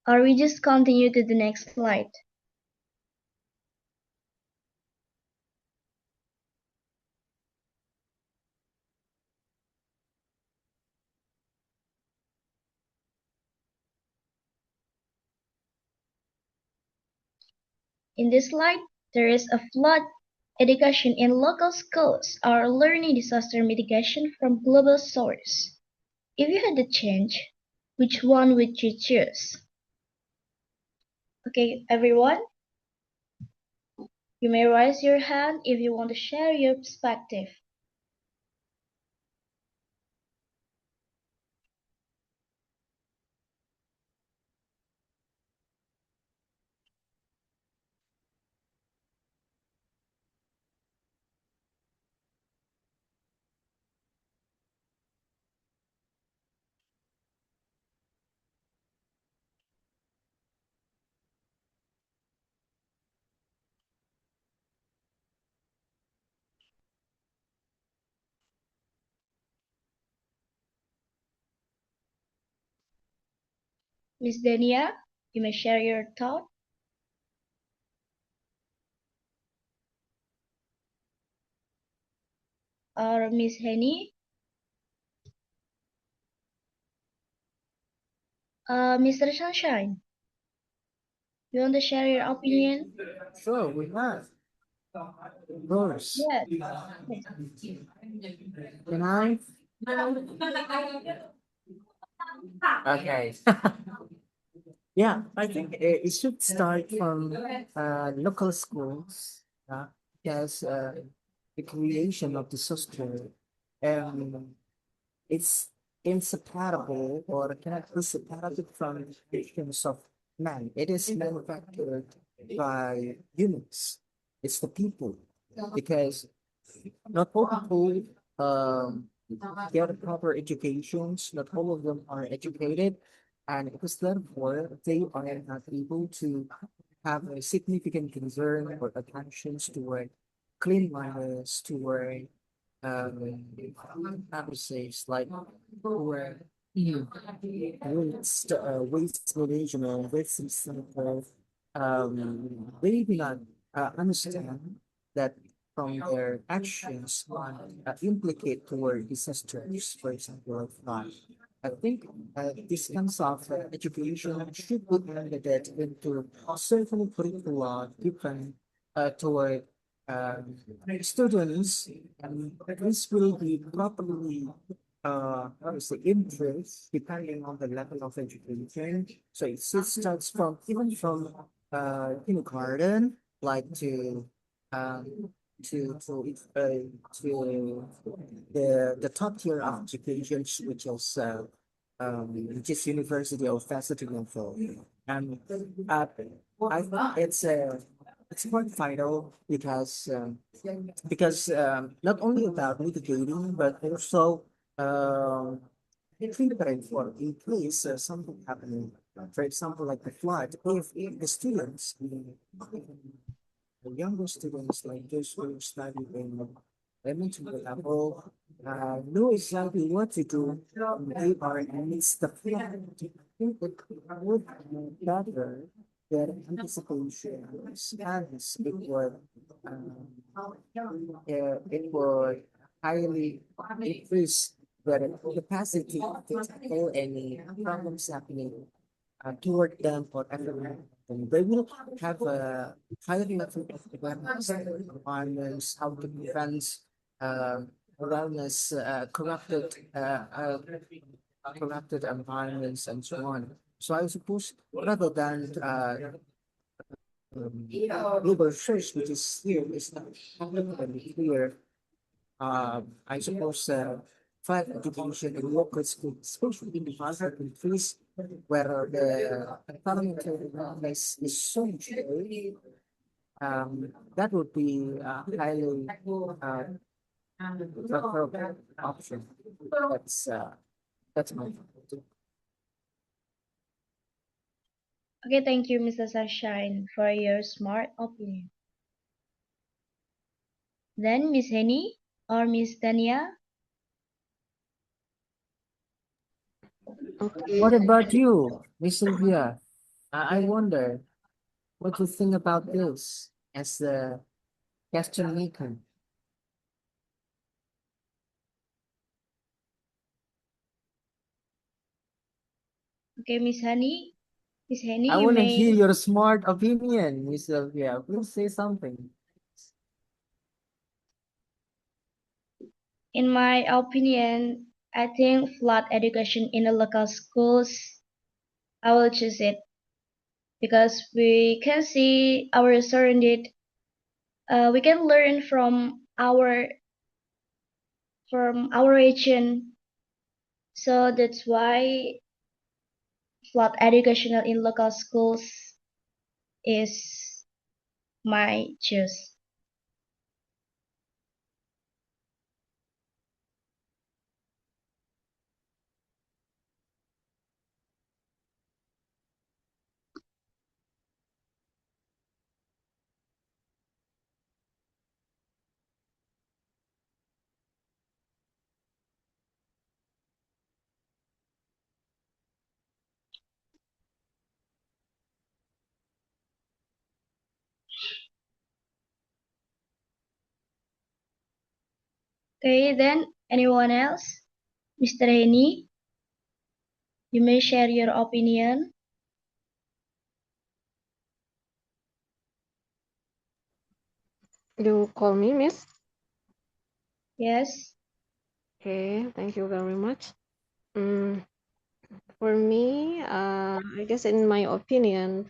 Or we just continue to the next slide? In this slide, there is a flood education in local schools or learning disaster mitigation from global source. If you had to change, which one would you choose? Okay, everyone, you may raise your hand if you want to share your perspective. Miss Dania, you may share your thought. Or Miss Henny, Mr. Sunshine, you want to share your opinion? Sure, we have. Of course. Yes. Can I? Okay. Yeah, I think it should start from local schools, because the creation of the software, um, it's inseparable or cannot be separated from the creations of man. It is manufactured by humans. It's the people, because not all people get proper educations. Not all of them are educated, and because therefore they are not able to have a significant concern or attentions toward cleanliness, toward I would say it's like toward waste management, waste recycle. They do not understand that from their actions implicate toward disasters, for example, of flood. I think this kinds of education should be embedded into certain curricula given toward students, and this will be properly obviously interest depending on the level of education. So it starts from even from kindergarten, like um to the top tier of education, which is university or faculty level. And uh, I think it's quite vital because not only about mitigating but also um preparing for in case something happening. For example, like the flood, if the students, the younger students, like those who study in elementary level, know exactly what to do when they are amidst the flood. I think it would be better that anticipation stands. It would highly increase the capacity to tackle any problems happening toward them or everyone. And they will have a higher level of awareness environments, how to prevent awareness, corrupted environments and so on. So I suppose rather than global search, which is here, is not clear I suppose flood education in local schools, especially in the other countries where the economic is so much low, that would be highly preferable option. That's my thought. Okay, thank you, Mr. Sunshine, for your smart opinion. Then Miss Henny or Miss Tania? Okay. What about you, Miss Sylvia? I wonder what you think about this as the question maker. Okay, Miss Honey. Miss I Henny, you want to hear may. your smart opinion, Miss Sylvia. Please say something. In my opinion, I think flood education in the local schools, I will choose it because we can see our surrounded. We can learn from our region. So that's why flood educational in local schools is my choice. Okay, then anyone else? Mr. Henny, you may share your opinion. You call me, Miss? Yes. Okay, thank you very much. Mm, for me, I guess in my opinion,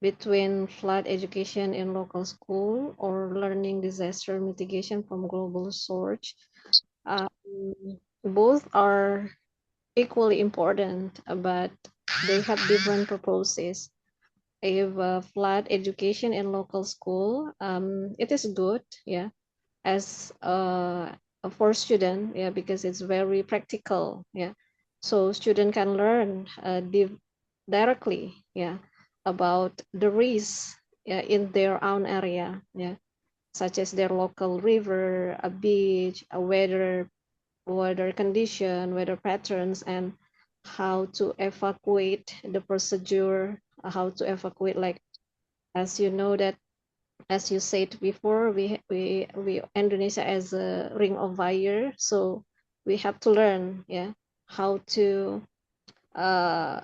between flood education in local school or learning disaster mitigation from global source, um, both are equally important, but they have different purposes. If flood education in local school, it is good, yeah, as for student, yeah, because it's very practical, yeah. So student can learn directly, yeah, about the risks, yeah, in their own area, yeah, such as their local river, a beach, a weather condition, weather patterns, and how to evacuate the procedure, how to evacuate, like, as you know that, as you said before, we Indonesia as a ring of fire, so we have to learn, yeah, how to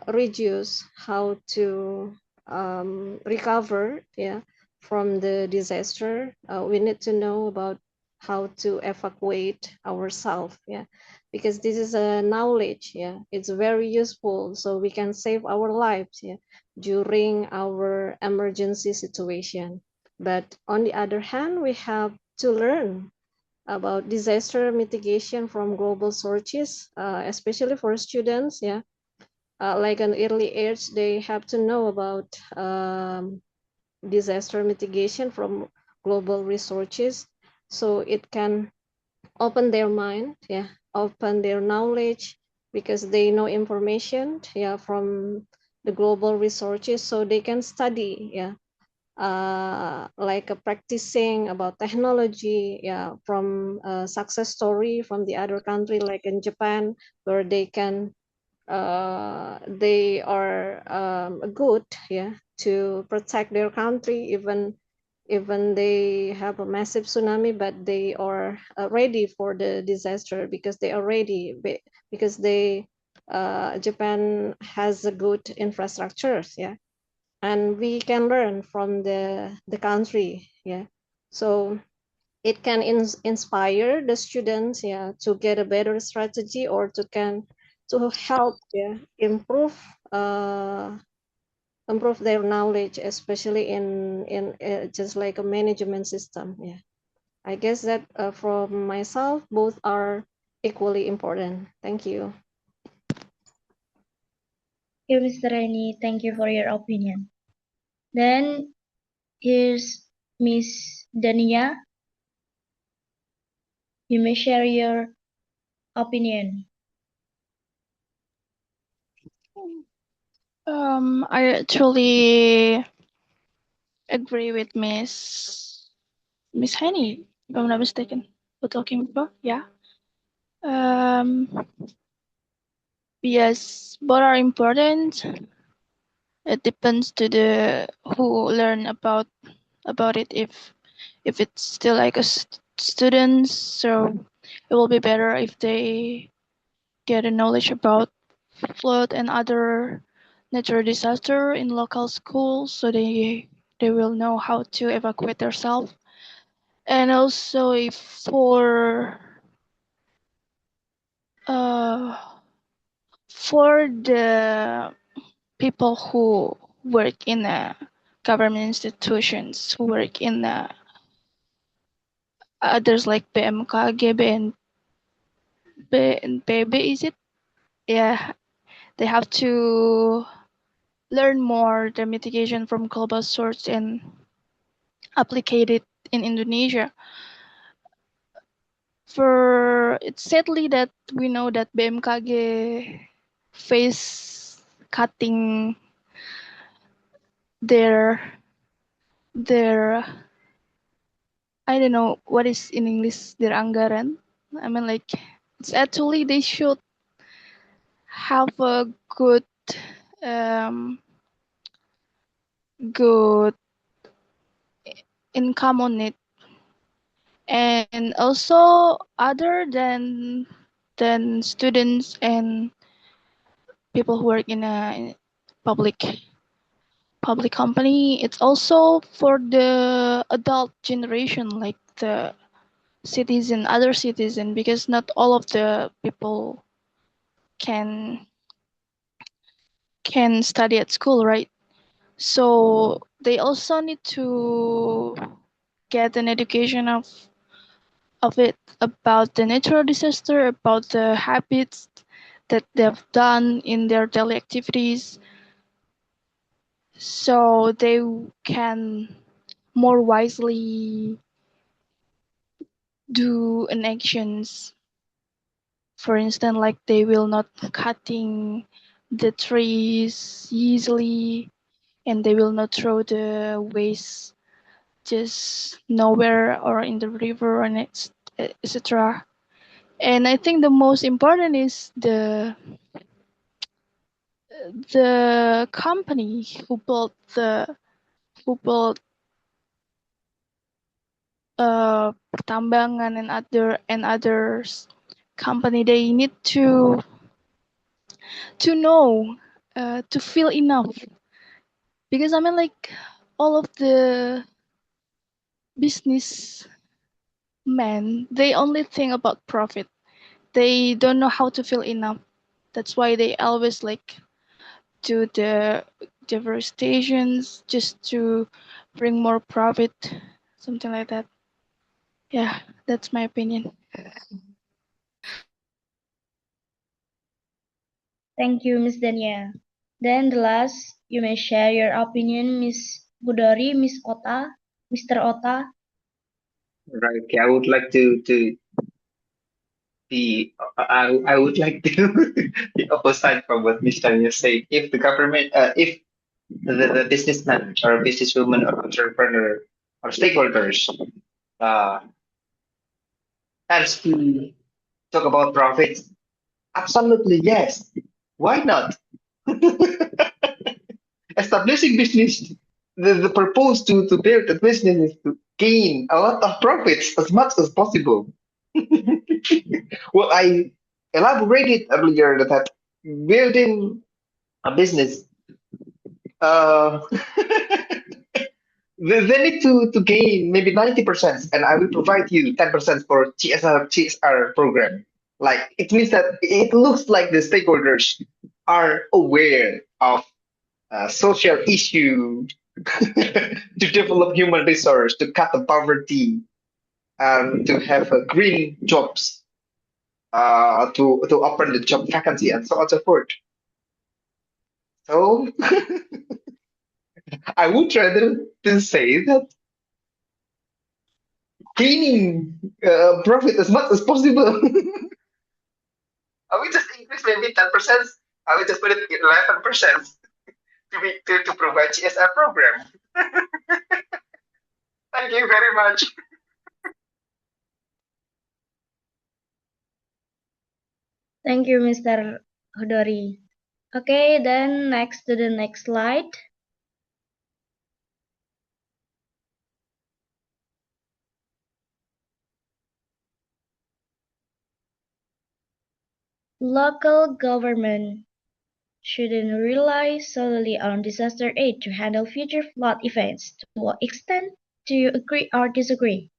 reduce, how to recover, yeah, from the disaster. We need to know about how to evacuate ourselves, yeah, because this is a knowledge, yeah, it's very useful, so we can save our lives, yeah, during our emergency situation. But on the other hand, we have to learn about disaster mitigation from global sources, especially for students, yeah, like an early age, they have to know about disaster mitigation from global resources, so it can open their mind, yeah, open their knowledge, because they know information, yeah, from the global resources, so they can study, yeah, like practicing about technology, yeah, from a success story from the other country, like in Japan, where they are good, yeah, to protect their country, even they have a massive tsunami, but they are ready for the disaster, because they are ready, because Japan has a good infrastructures, yeah, and we can learn from the country, yeah, so it can inspire the students, yeah, to get a better strategy, or to help, yeah, uh, improve their knowledge, especially in just like a management system, yeah. I guess that from myself, both are equally important. Thank you. Okay, Mr. Reni, thank you for your opinion. Then here's Miss Dania. You may share your opinion. I actually agree with Miss Henny, if I'm not mistaken. We're talking about, yeah. Um, yes, both are important. It depends to the who learn about it. If it's still like a students, so it will be better if they get a knowledge about flood and other natural disaster in local schools, so they will know how to evacuate themselves. And also, if uh, for the people who work in government institutions, who work in others like BMKG, BNPB, is it? Yeah, they have to learn more the mitigation from global source and apply it in Indonesia. For it's sadly that we know that BMKG face cutting their their I don't know what is in English their anggaran. I mean, like, it's actually they should have a um, good income on it, and also other than students and people who work in a public company. It's also for the adult generation, like the other citizen, because not all of the people can study at school, right? So they also need to get an education of it, about the natural disaster, about the habits that they've done in their daily activities, so they can more wisely do an actions. For instance, like they will not cutting the trees easily, and they will not throw the waste just nowhere or in the river and etc. And I think the most important is the company who built pertambangan and others company. They need to know, to feel enough, because I mean, like, all of the business men, they only think about profit. They don't know how to feel enough. That's why they always like do the deforestations just to bring more profit, something like that. Yeah, that's my opinion. Thank you, Miss Dania. Then the last, you may share your opinion, Miss Budori, Miss Ota, Mr. Ota. Right. Okay. I would like to be. I would like to the opposite from what Miss Tanya said. If the government, if the businessman or businesswoman or entrepreneur or stakeholders uh, has to talk about profits, absolutely yes. Why not? Establishing business, the purpose to build a business is to gain a lot of profits as much as possible. Well, I elaborated earlier that building a business, uh, they need to gain maybe 90%, and I will provide you 10% for CSR program. Like, it means that it looks like the stakeholders are aware of social issue to develop human resource, to cut the poverty, to have green jobs, to open the job vacancy and so on and so forth. So I would rather to say that gaining profit as much as possible. I will just increase maybe 10%. I will just put it 11% to provide GSR program. Thank you very much. Thank you, Mr. Hodori. Okay, then next to the next slide. Local government shouldn't rely solely on disaster aid to handle future flood events. To what extent do you agree or disagree?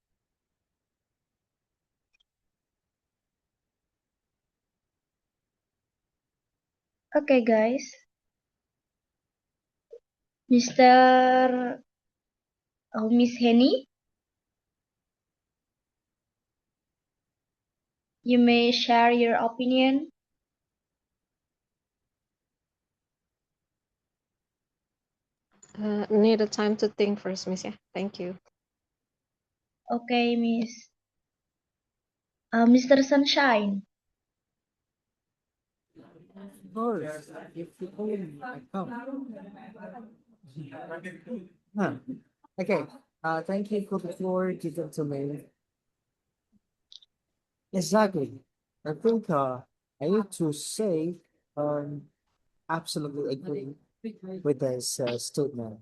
Okay, guys. Mr. Miss Henny, you may share your opinion. Need a time to think first, Miss. Yeah, thank you. Okay, Miss. Mr. Sunshine. Of course, if you only I come. Huh. Okay. Thank you for the floor given to me. Exactly. I think I need to say absolutely agree with this statement.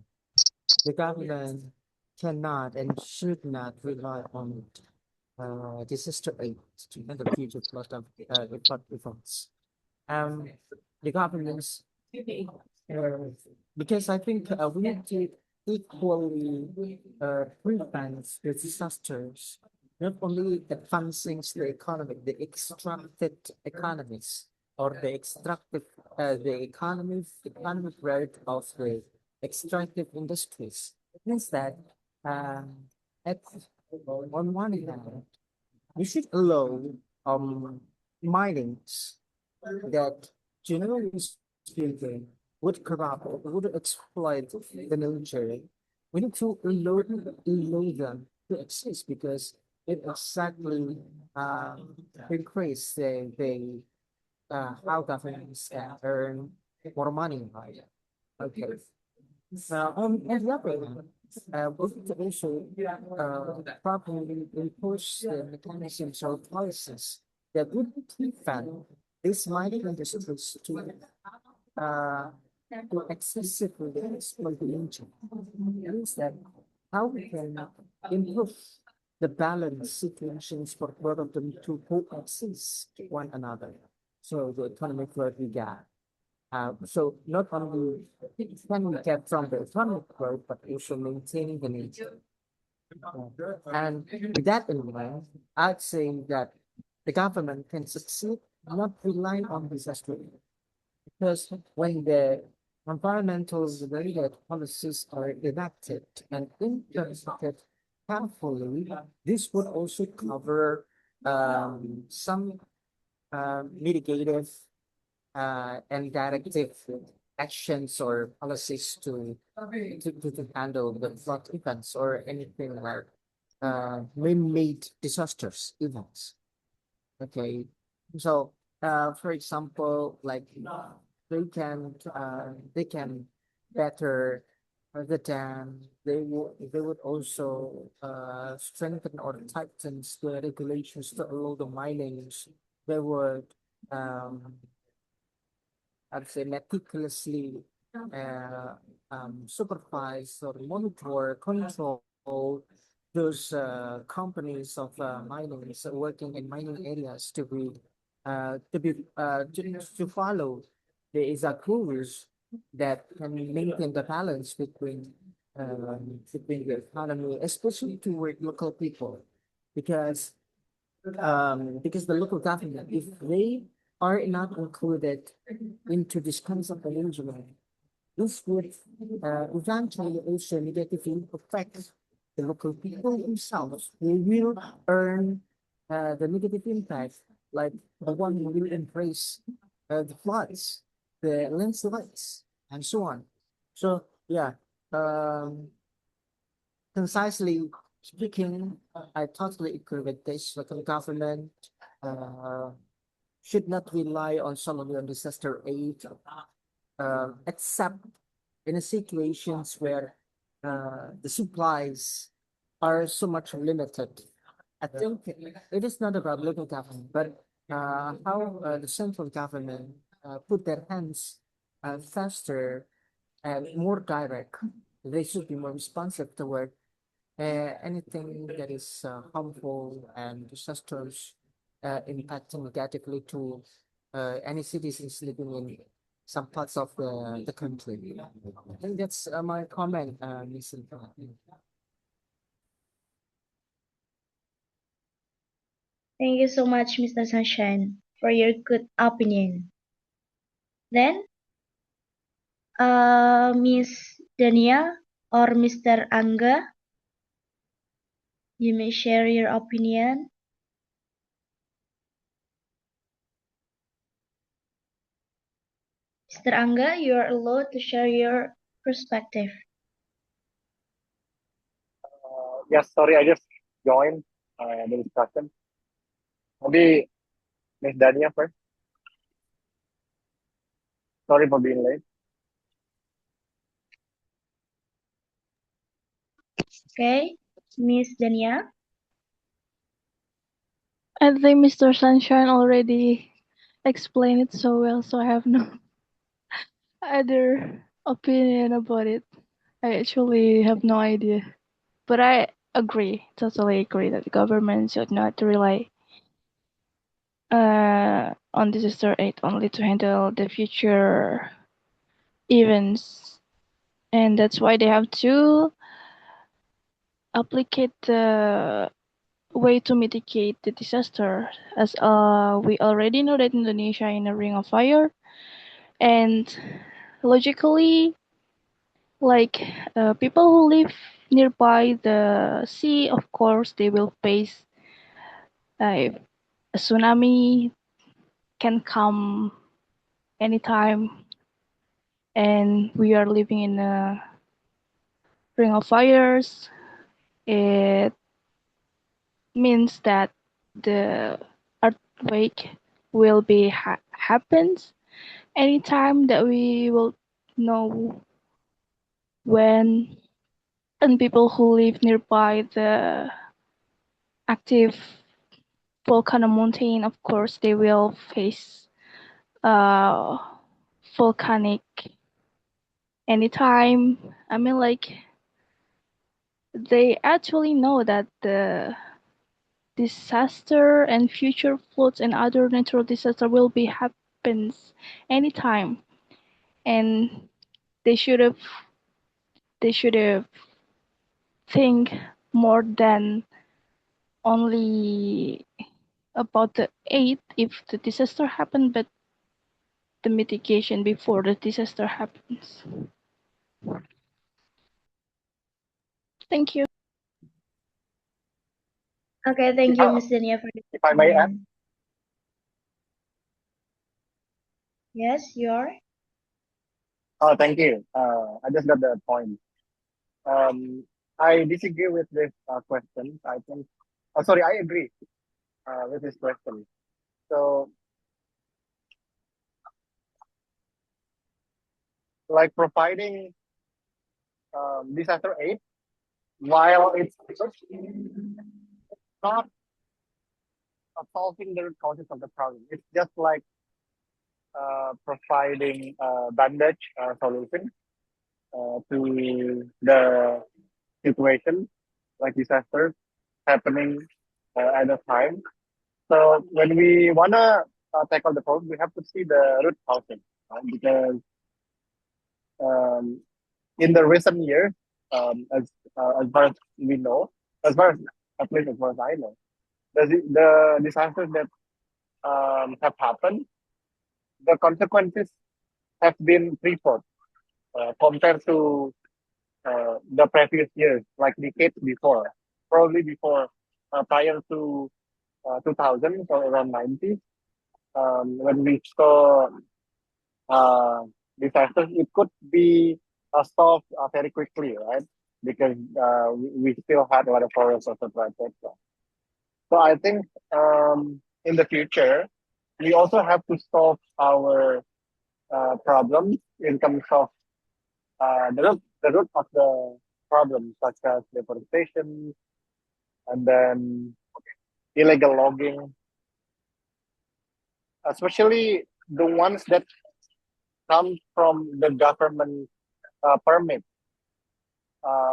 The government cannot and should not rely on disaster aid to handle future flood events. Um, the governments, because I think we need to equally prevent the disasters, not only advancing the economy, the extracted economies or the extractive, the economic growth of the extractive industries. It means that at, on one hand, we should allow minings that generally speaking would corrupt or would exploit the nature. We need to allow them to exist because it exactly increase how governments can earn more money, right? Okay. On the other hand, we need to also properly enforce the mechanisms or policies that would prevent these mining industries uh, to excessively exploit the nature. Means that how we can improve the balance situations for both of them to coexist one another. So the economic growth we got. So not only can we get from the economic growth, but also maintaining the nature. And with that in mind, I'd say that the government can succeed not relying on disaster aid. Because when the environmental related policies are enacted and implemented carefully, this would also cover some mitigative and directive actions or policies to handle the flood events or anything like man-made disasters events. Okay, so for example, like they can better the dam. They would also strengthen or tighten the regulations to allow the minings. They would um, I'd say meticulously supervise or monitor, control those companies of mining working in mining areas to follow the exact rules that can maintain the balance between the economy, especially toward local people, because because the local government, if they are not included into this kinds of arrangement, this would eventually also negatively affect the local people themselves who will earn the negative impact, like the one who will embrace the floods, the landslides, and so on. So yeah, um, concisely speaking, I totally agree with this. Local government uh, should not rely on solely on disaster aid, except in a situations where the supplies are so much limited. I think it is not about local government, but how the central government put their hands faster and more direct. They should be more responsive toward anything that is harmful and disastrous, impacting negatively to any citizens living in some parts of the country. I think that's my comment, Ms. Silva. Thank you so much, Mr. Sunshine, for your good opinion. Then, Miss Dania or Mr. Angga, you may share your opinion. Mr. Angga, you are allowed to share your perspective. Yes, sorry, I just joined the discussion. Maybe Miss Dania first. Sorry for being late. Okay, Miss Dania. I think Mr. Sunshine already explained it so well, so I have no other opinion about it. I actually have no idea. But I agree, totally agree that the government should not rely on disaster aid only to handle the future events. And that's why they have to applicate the way to mitigate the disaster. As we already know that Indonesia in a ring of fire, and logically, like people who live nearby the sea, of course, they will face a tsunami can come anytime, and we are living in a ring of fires. It means that the earthquake will be happens anytime that we will know when, and people who live nearby the active volcano mountain, of course, they will face uh, volcanic anytime. I mean, like they actually know that the disaster and future floods and other natural disaster will be happens anytime, and they should have they should have think more than only about the aid if the disaster happened, but the mitigation before the disaster happens. Thank you. Okay, thank you, Uh, Miss Dania, for the if I may add, opinion. Yes, you are. thank you. I just got the point. Um, I disagree with this question. I think, sorry, I agree with this question. So, like providing disaster aid while it's not solving the root causes of the problem. It's just like providing bandage solution to the situation, like disaster happening at a time. So when we wanna tackle the problem, we have to see the root causes, right? Because um, in the recent years, as far as we know, as far as at least as far as I know, the disasters that have happened, the consequences have been threefold compared to the previous years, like decades before, probably before, prior to 2000 or around 90s, when we saw uh, disasters, it could be solved very quickly, right? Because we still had a lot of forests, etc., etc. So I think in the future, we also have to solve our problems in terms of the root of the problem, such as deforestation and then illegal logging, especially the ones that come from the government permit,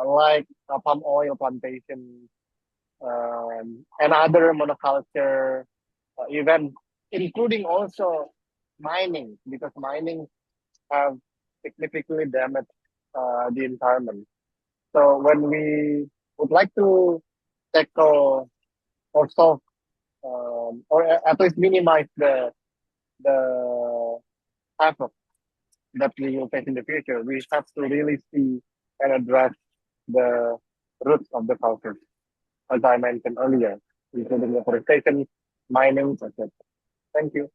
like palm oil plantation and other monoculture events, including also mining, because mining have significantly damaged the environment. So when we would like to tackle or solve or at least minimize the havoc that we will face in the future, we have to really see and address the roots of the culture, as I mentioned earlier, including deforestation, mining, etc. Thank you.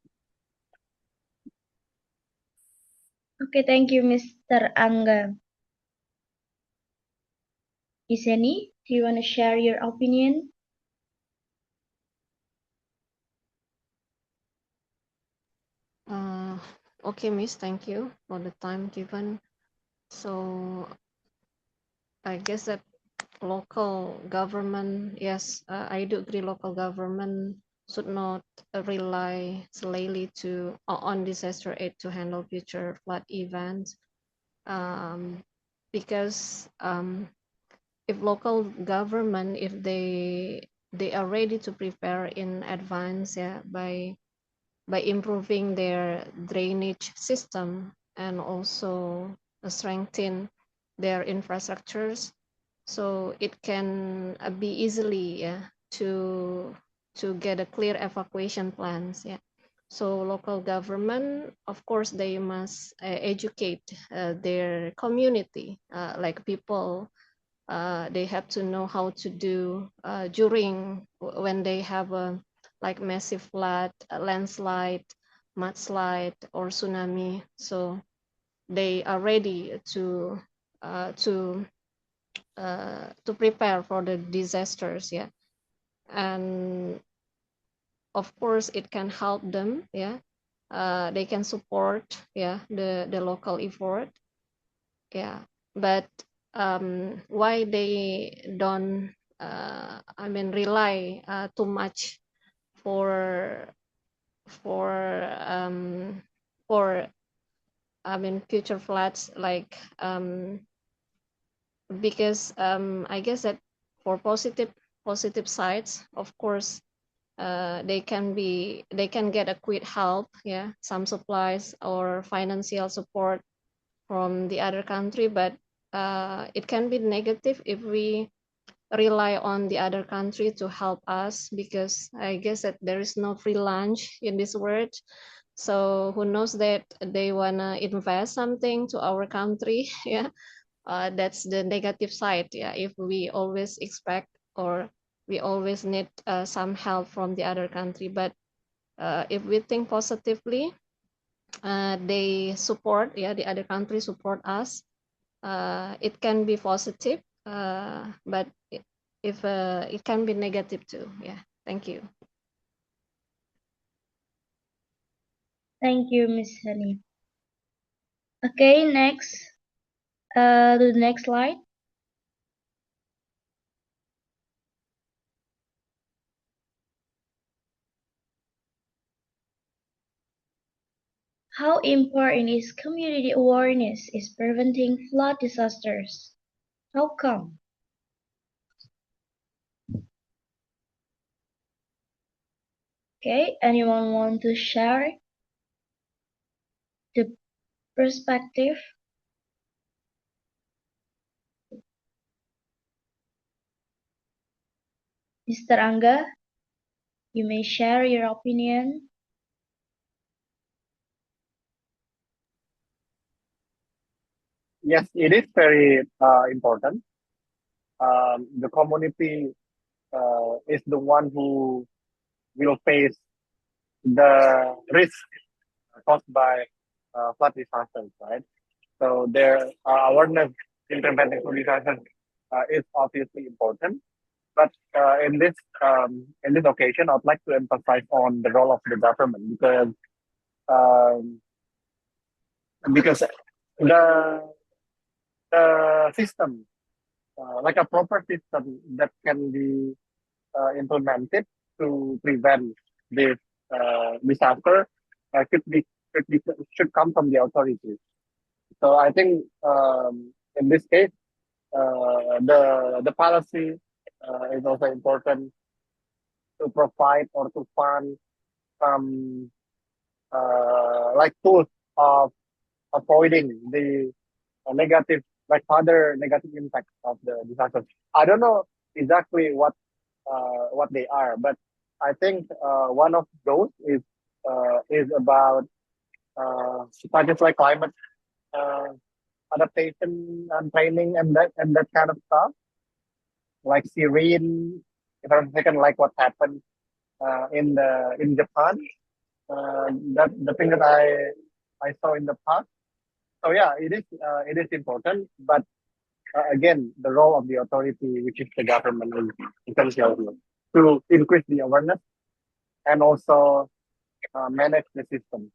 Okay, thank you, Mr. Angga. Iseni, do you want to share your opinion? Okay, Miss, thank you for the time given. So I guess that local government, yes, I do agree. Local government should not rely solely on disaster aid to handle future flood events, because if local government, if they are ready to prepare in advance, yeah, by improving their drainage system and also strengthen their infrastructures, so it can be easily, yeah, to get a clear evacuation plans, yeah. So local government, of course, they must educate their community, like people, they have to know how to do during when they have a like massive flood, a landslide, mudslide, or tsunami. So they are ready uh, to to prepare for the disasters, yeah. And of course, it can help them, yeah. They can support, yeah, the local effort, yeah. But why they don't rely too much for for um for future floods, like because I guess that for positive sides, of course, they can get a quick help, yeah, some supplies or financial support from the other country. But it can be negative if we rely on the other country to help us, because I guess that there is no free lunch in this world. So who knows that they wanna invest something to our country, yeah. That's the negative side, yeah, if we always expect or we always need some help from the other country. But if we think positively, they support, yeah, the other country support us, it can be positive, but if it can be negative too, yeah. Thank you. Thank you, Miss Hani. Okay, next, to the next slide. How important is community awareness is preventing flood disasters? How come? Okay, anyone want to share the perspective? Mr. Angga, you may share your opinion. yes, it is very important. The community is the one who will face the risk caused by flood disasters, right? So their awareness in preventing flood disasters is obviously important. But in this occasion, I'd like to emphasize on the role of the government um, because the system, like a proper system that can be implemented to prevent this disaster, should be should come from the authorities. So I think in this case, the policy is also important to provide or to fund some like tools of avoiding the negative, like further negative impact of the disaster. I don't know exactly what they are, but I think one of those is about such as like climate uh, adaptation and training and that kind of stuff, like serene. If I'm mistaken, like what happened in Japan. That the thing that I saw in the past. So yeah, it is important, but again, the role of the authority, which is the government, is essential here to increase the awareness and also manage the system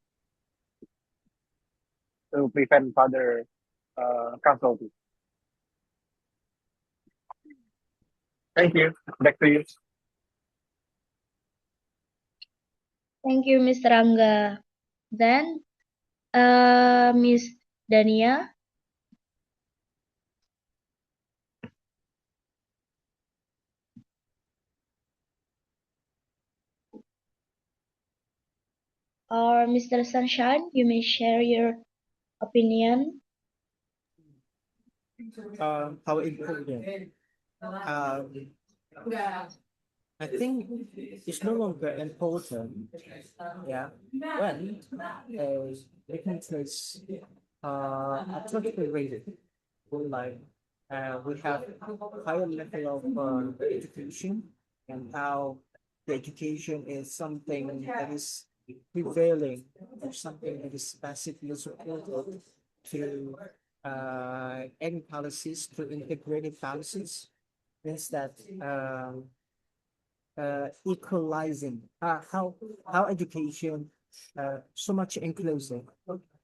to prevent further casualties. Thank you. Back to you. Thank you, Mr. Rangga. Then, Miss Dania. Or Mr. Sunshine, you may share your opinion. How important? I think it's no longer important. Yeah, when the countries are totally rated, like we have higher level of education, and how the education is something that is prevailing, or something that is passively supported to any policies, to integrated policies, means that equalizing how education so much inclusive.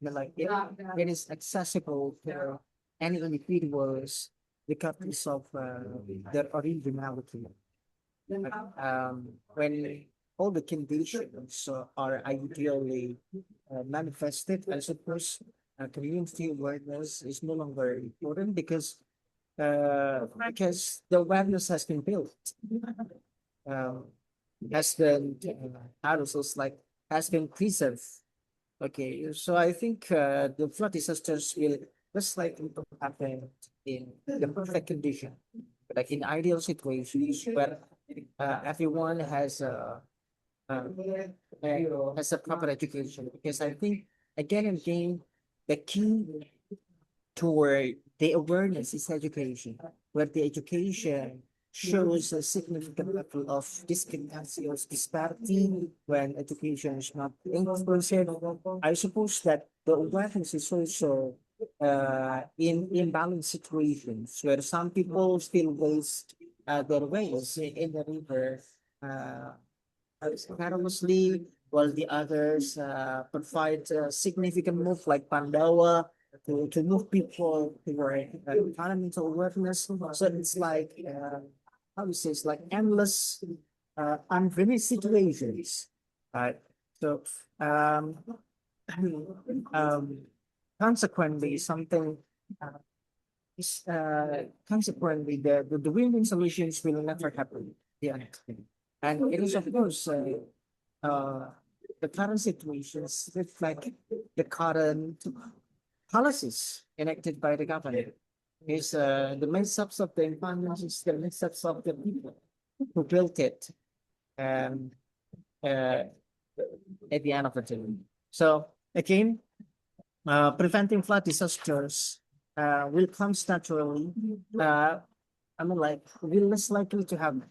Like it is accessible to any individuals regardless of their originality. When all the conditions are ideally manifested, I suppose community awareness is no longer important because the awareness has been built, um, has been aerosols like has been preserved. Okay, so I think the flood disasters will just likely to happen in the perfect condition, like in ideal situations where everyone uh, has a proper education. Because I think again and again, the key toward the awareness is education, where the education shows a significant level of discrepancy or disparity when education is not inclusive. I suppose that the awareness is also in imbalanced situations where some people still waste their ways in the river uh, carelessly, while the others provide significant move like Pandawa to move people toward environmental awareness. So it's like, how to say, it's like endless unfinished situations. Right. So, um, um, consequently, something consequently, the win-win solutions will never happen. Yeah. And it is, of course, uh, the current situations reflect the current policies enacted by the government. Is the mess-ups of the environment is the mess-ups of the people who built it, and uh, at the end of the day. So again, preventing flood disasters will comes naturally. I mean, like, we're less likely to have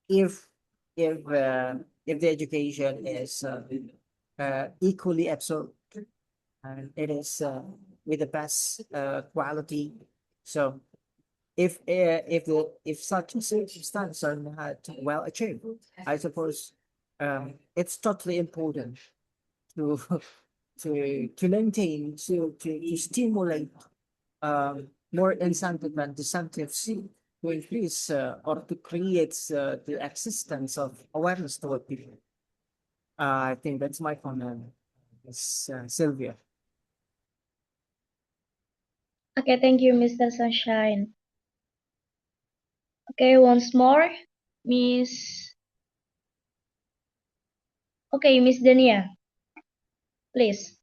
if if the education is equally absorbed and it is with the best quality. So if such circumstances are not well achieved, I suppose it's totally important to to maintain to stimulate more incentive and incentives to increase or to create the existence of awareness toward people. I think that's my comment, Miss Sylvia. Okay, thank you, Mr. Sunshine. Okay, once more, Miss. Okay, Miss Dania, please.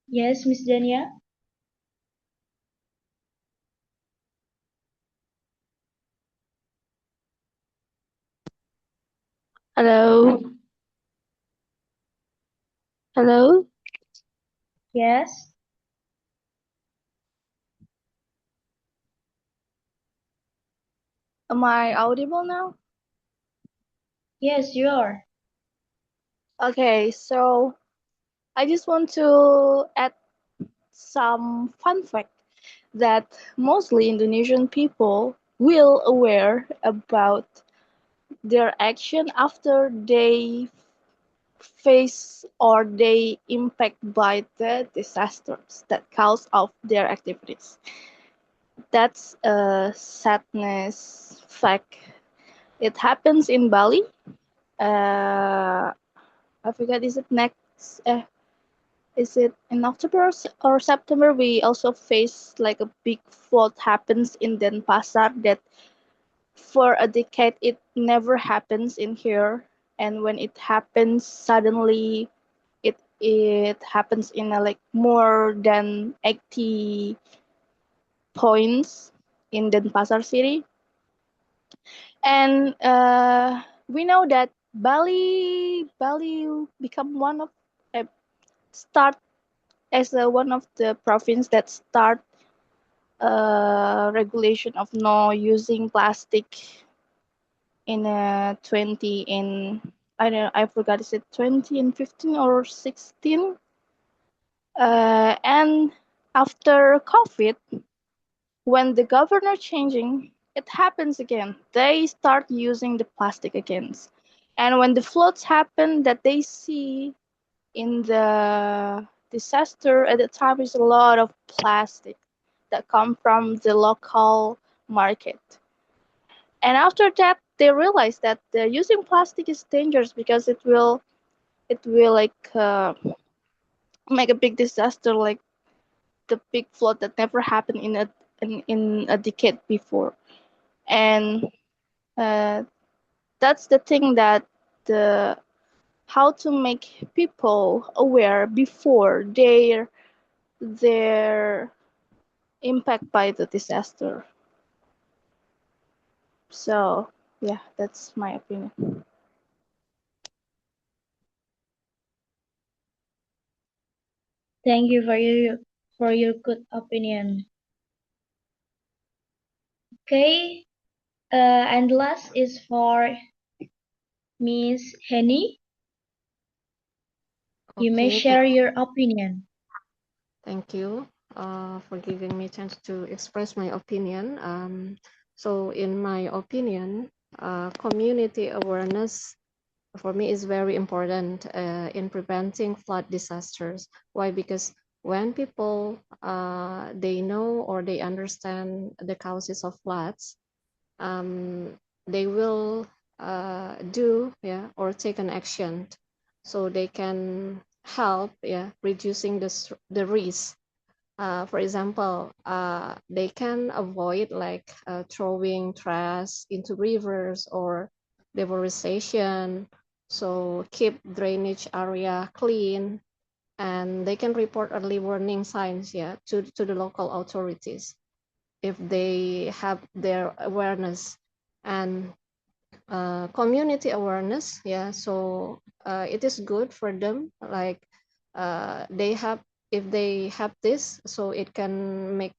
Yes, Miss Dania. Hello. Hello. Yes. Am I audible now? Yes, you are. Okay, so I just want to add some fun fact that mostly Indonesian people will aware about their action after they face or they impact by the disasters that cause of their activities. That's a sadness fact. It happens in Bali. I forget, is it next? Is it in October or September? We also face like a big flood happens in Denpasar that for a decade it never happens in here, and when it happens suddenly, it happens in a, like more than 80 points in Denpasar city, and we know that Bali become one of start as one of the province that start regulation of no using plastic in 20 in I don't know, I forgot, is it 20 and 15 or 16, and after COVID, when the governor changing, it happens again, they start using the plastic again, and when the floods happen that they see in the disaster at the time is a lot of plastic that come from the local market. And after that, they realize that using plastic is dangerous because it will like make a big disaster, like the big flood that never happened in a decade before. And uh, that's the thing that the how to make people aware before their impact by the disaster. So yeah, that's my opinion. Thank you for your good opinion. Okay. And last is for Miss Henny. You may Okay, share your opinion. thank you for giving me chance to express my opinion. So in my opinion, community awareness for me is very important in preventing flood disasters. Why? Because when people they know or they understand the causes of floods, they will do, yeah, or take an action so they can help, yeah, reducing the risk. For example, they can avoid like throwing trash into rivers or deforestation. So keep drainage area clean, and they can report early warning signs, yeah, to the local authorities. if they have their awareness and community awareness. Yeah, so it is good for them, like they have, if they have this, so it can make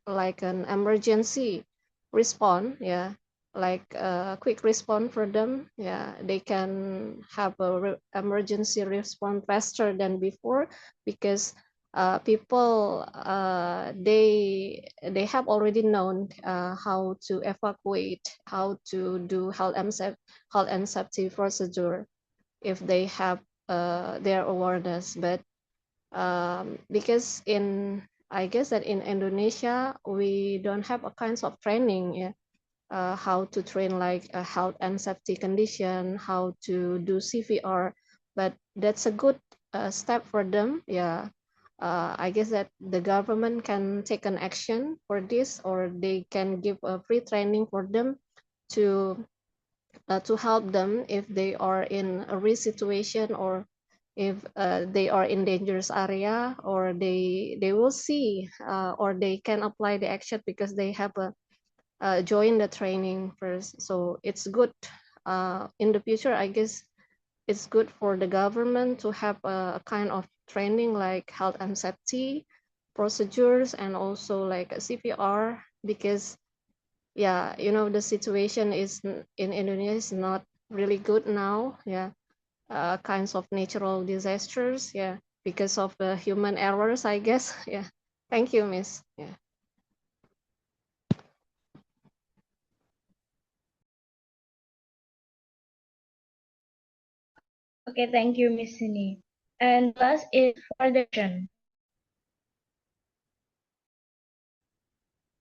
like an emergency response. Yeah, like a quick response for them. Yeah, they can have a emergency response faster than before, because people they have already known how to evacuate, how to do health and safety procedure if they have their awareness. But because in, I guess that in Indonesia we don't have a kinds of training. Yeah, how to train like a health and safety condition, how to do CPR. But that's a good step for them. Yeah, I guess that the government can take an action for this, or they can give a free training for them to help them if they are in a risk situation, or if they are in dangerous area, or they will see or they can apply the action because they have a join the training first. So it's good in the future. I guess it's good for the government to have a kind of training like health and safety procedures, and also like a CPR, because yeah, you know, the situation is in Indonesia is not really good now. Yeah, kinds of natural disasters. Yeah, because of the human errors, I guess. Yeah. Thank you, Miss. Yeah. Okay, thank you, Miss Sini. And last is for the question.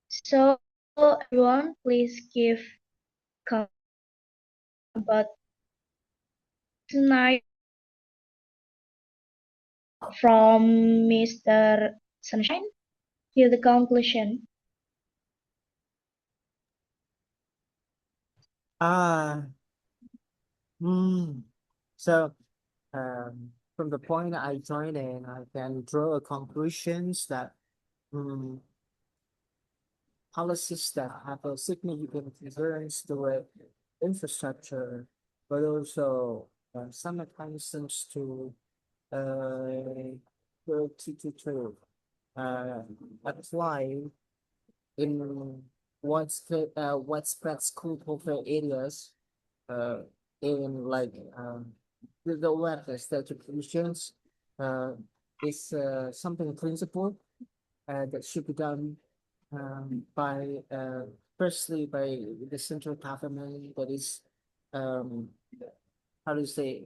So everyone, please give comment about tonight from Mr. Sunshine till the conclusion. Ah, so from the point I joined in, I can draw conclusions that mm, policies that have a significant influence to infrastructure, but also some mechanisms to uh, to apply in widespread school welfare areas, uh, in like the awareness that institutions uh, is something principle that should be done by firstly by the central government, that is um, how do you say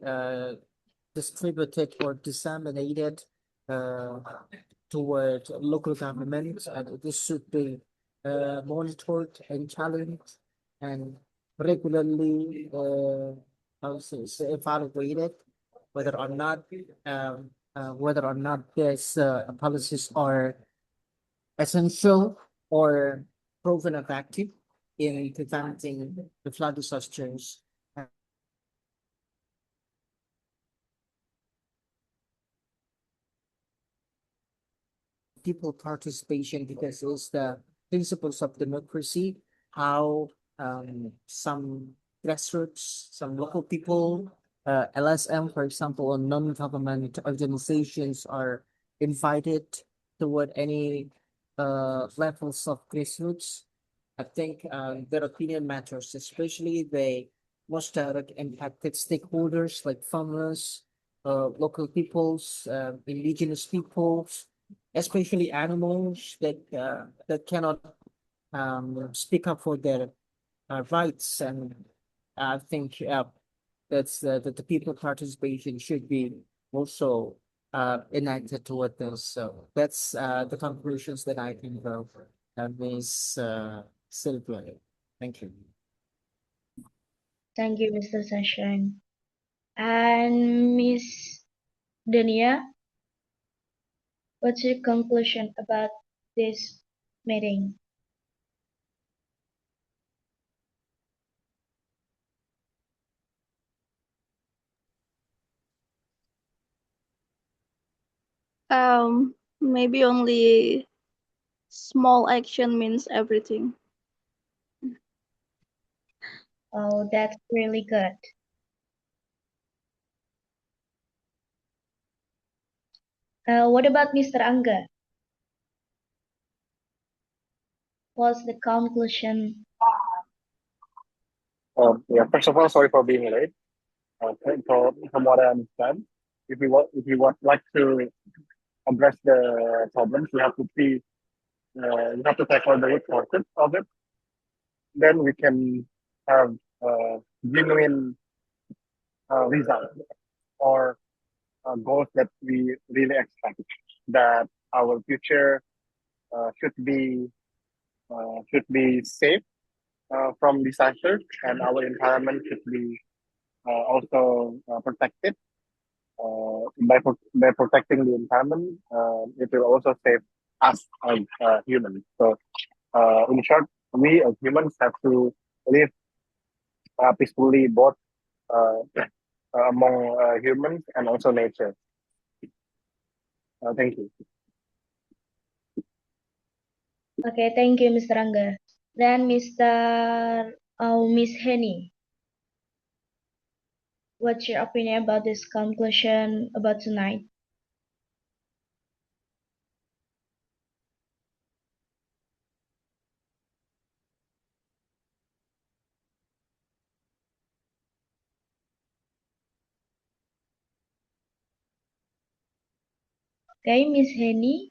distributed or disseminated uh, toward local governments, and this should be monitored and challenged and regularly how to say evaluated whether or not these policies are essential or proven effective in preventing the flood disasters. People participation, because it's the principles of democracy, how some grassroots, some local people, LSM, for example, or non-government organizations are invited toward any levels of grassroots. I think their opinion matters, especially the most direct impacted stakeholders like farmers, local peoples, indigenous peoples, especially animals that cannot speak up for their rights. And I think that the people participation should be also enacted toward this. So that's the conclusions that I can draw. Miss Sylvia. Thank you. Thank you, Mr. Sunshine. And Miss Dania, what's your conclusion about this meeting? Maybe only Small action means everything. Oh, that's really good. What about Mr. Angga? What's the conclusion? Yeah, first of all, sorry for being late. From what I understand, if you want like to address the problems, you have to tackle the root causes of it. Then we can have genuine results or goals that we really expect. That our future uh, should be should be safe from disaster, and our environment should be also protected. By protecting the environment, it will also save us as humans. So, in short, we as humans have to live peacefully both among humans and also nature. Thank you. Okay, thank you, Mr. Angga. Then Miss Henny, what's your opinion about this conclusion about tonight? Okay, Miss Henny.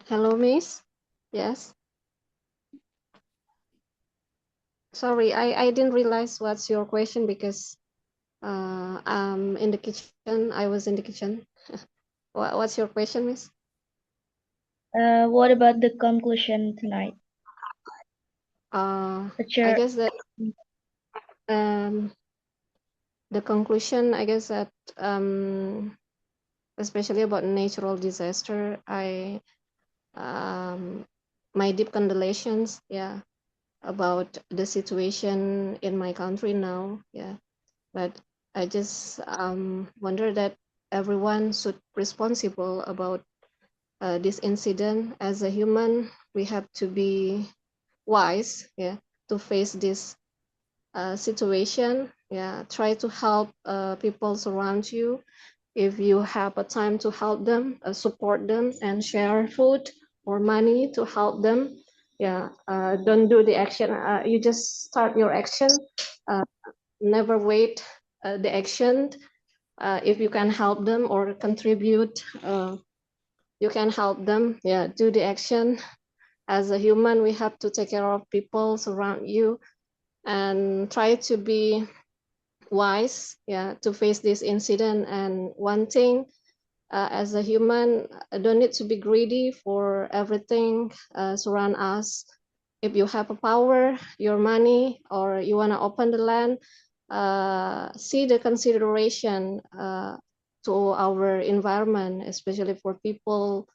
Hello, Miss. Yes. Sorry, I didn't realize what's your question because I'm in the kitchen. I was in the kitchen. What's your question, Miss? What about the conclusion tonight? What's I your guess that um, the conclusion, I guess that especially about natural disaster, my deep condolences, yeah, about the situation in my country now, yeah. But I just wonder that everyone should responsible about this incident. As a human, we have to be wise, yeah, to face this situation. Yeah, try to help people surround you. If you have a time to help them, support them, and share food or money to help them. Yeah, don't do the action. You just start your action. Uh, Never wait the action. If you can help them or contribute, you can help them. Yeah, do the action. As a human, we have to take care of people surround you and try to be wise, yeah, to face this incident. And one thing, as a human, don't need to be greedy for everything surround us. If you have a power, your money, or you want to open the land, see the consideration to our environment, especially for people,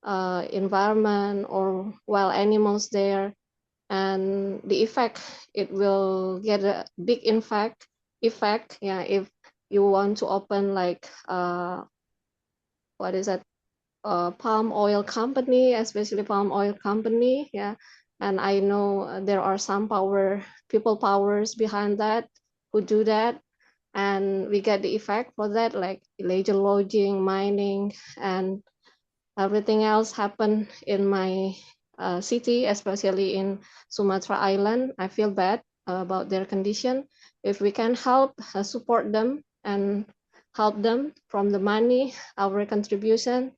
environment, or wild animals there, and the effect, it will get a big effect, yeah, if you want to open like what is that, palm oil company, especially palm oil company, yeah. And I know there are some people powers behind that who do that, and we get the effect for that, like illegal logging, mining, and everything else happen in my city, especially in Sumatra Island. I feel bad about their condition. If we can help support them and help them from the money, our contribution,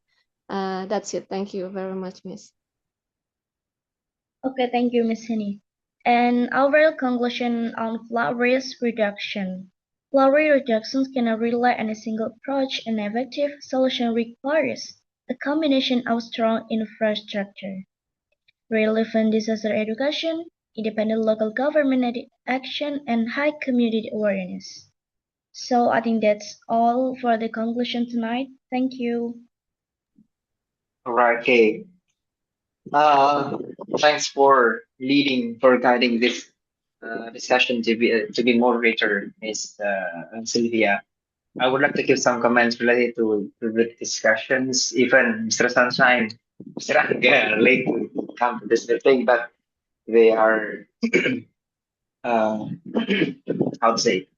that's it. Thank you very much, Miss. Okay, thank you, Miss Henny. And our conclusion on flood risk reduction. Flood risk reduction cannot rely on a single approach. An effective solution requires a combination of strong infrastructure, relevant disaster education, independent local government action, and high community awareness. So I think that's all for the conclusion tonight. Thank you. All right, okay. Uh, Thanks for guiding this discussion to be moderator, Miss Sylvia. I would like to give some comments related to the discussions. Even Mr. Sunshine, Mr. Angga are late to come to this thing, but they are uh, how to say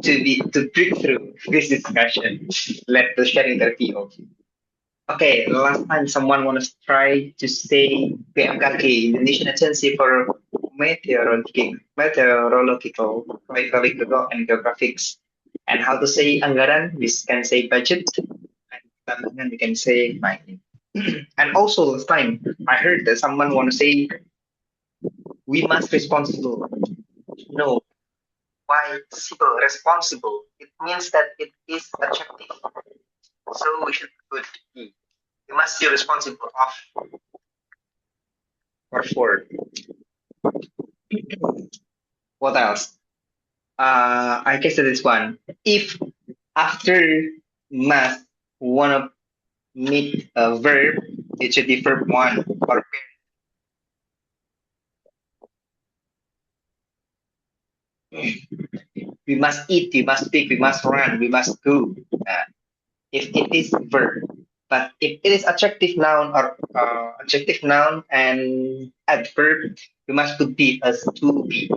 to break through this discussion. Let the sharing their POV. Okay, last time someone wants to try to say PMKG, Indonesian Agency for Meteorological and Geographics. And how to say anggaran, we can say budget. And tambahan, we can say mining. And also last time, I heard that someone want to say we must responsible. No, why simple responsible? It means that it is adjective. So we should put E. You must be responsible of or for. What else? I guess that is one. If after must wanna meet a verb, it should be verb one or we must eat, we must speak, we must run, we must go. If it is verb, but if it is adjective noun or adjective noun and adverb, we must put be as to be.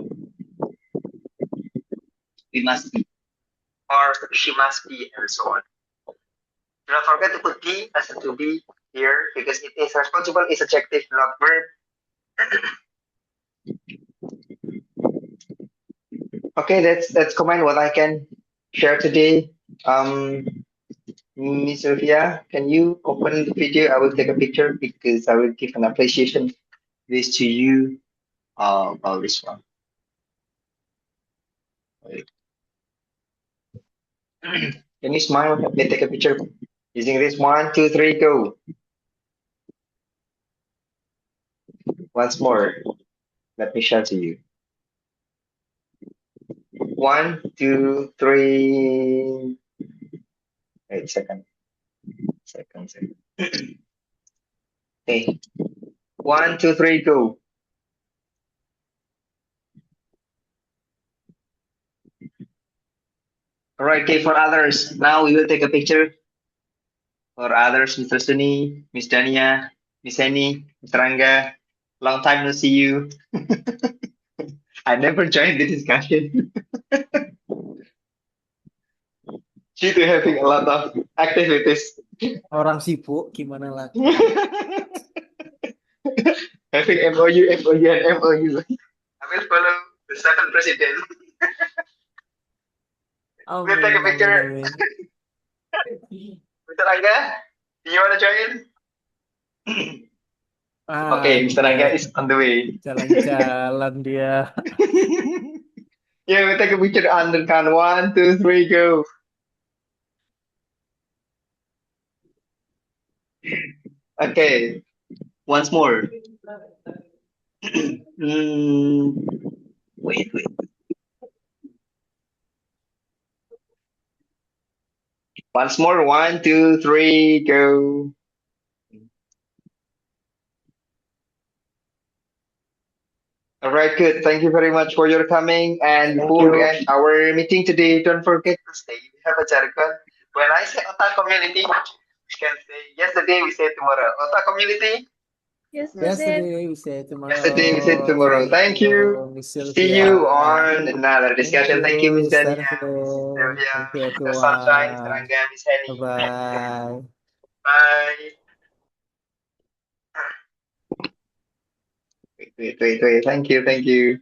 We must be, or she must be, and so on. Do not forget to put be as a to be here because it is responsible is adjective, not verb. Okay, that's comment what I can share today. Miss Sylvia, can you open the video? I will take a picture because I will give an appreciation this to you about this one. Wait. Can you smile? Let me take a picture using this. 1, 2, 3, go. Once more. Let me share to you. 1, 2, 3. Wait, second. Okay. 1, 2, 3, go. All right, okay, for others. Now we will take a picture. For others, Mr. Sunny, Miss Dania, Miss Annie, Mr. Ranga. Long time no see you. I never joined the discussion. Due to having a lot of activities. Orang sibuk gimana lagi? Having MOU, MOU, and MOU. I will follow the second president. We'll take a picture. Mr. Ranga, do you want to join? Okay, Mr. Ranga is on the way. Jalan-jalan dia. Yeah, we'll take a picture on the count. 1, 2, 3, go. Okay, once more. Wait. Once more. 1, 2, 3, go. All right, good. Thank you very much for your coming. And before we end our meeting today, don't forget to stay. We have a jargon. When I say Otak community, you can say yesterday we say tomorrow. Otak community. Yesterday we say tomorrow. Yesterday we say tomorrow. Thank you. Miss See Sylvia. you on another discussion. Thank you, Miss Dania, Miss Stanford. Sylvia, Thank you, Mr. Sunshine, Mr. everyone. Angga, Miss Henny. Bye-bye. Bye. Wait. Thank you.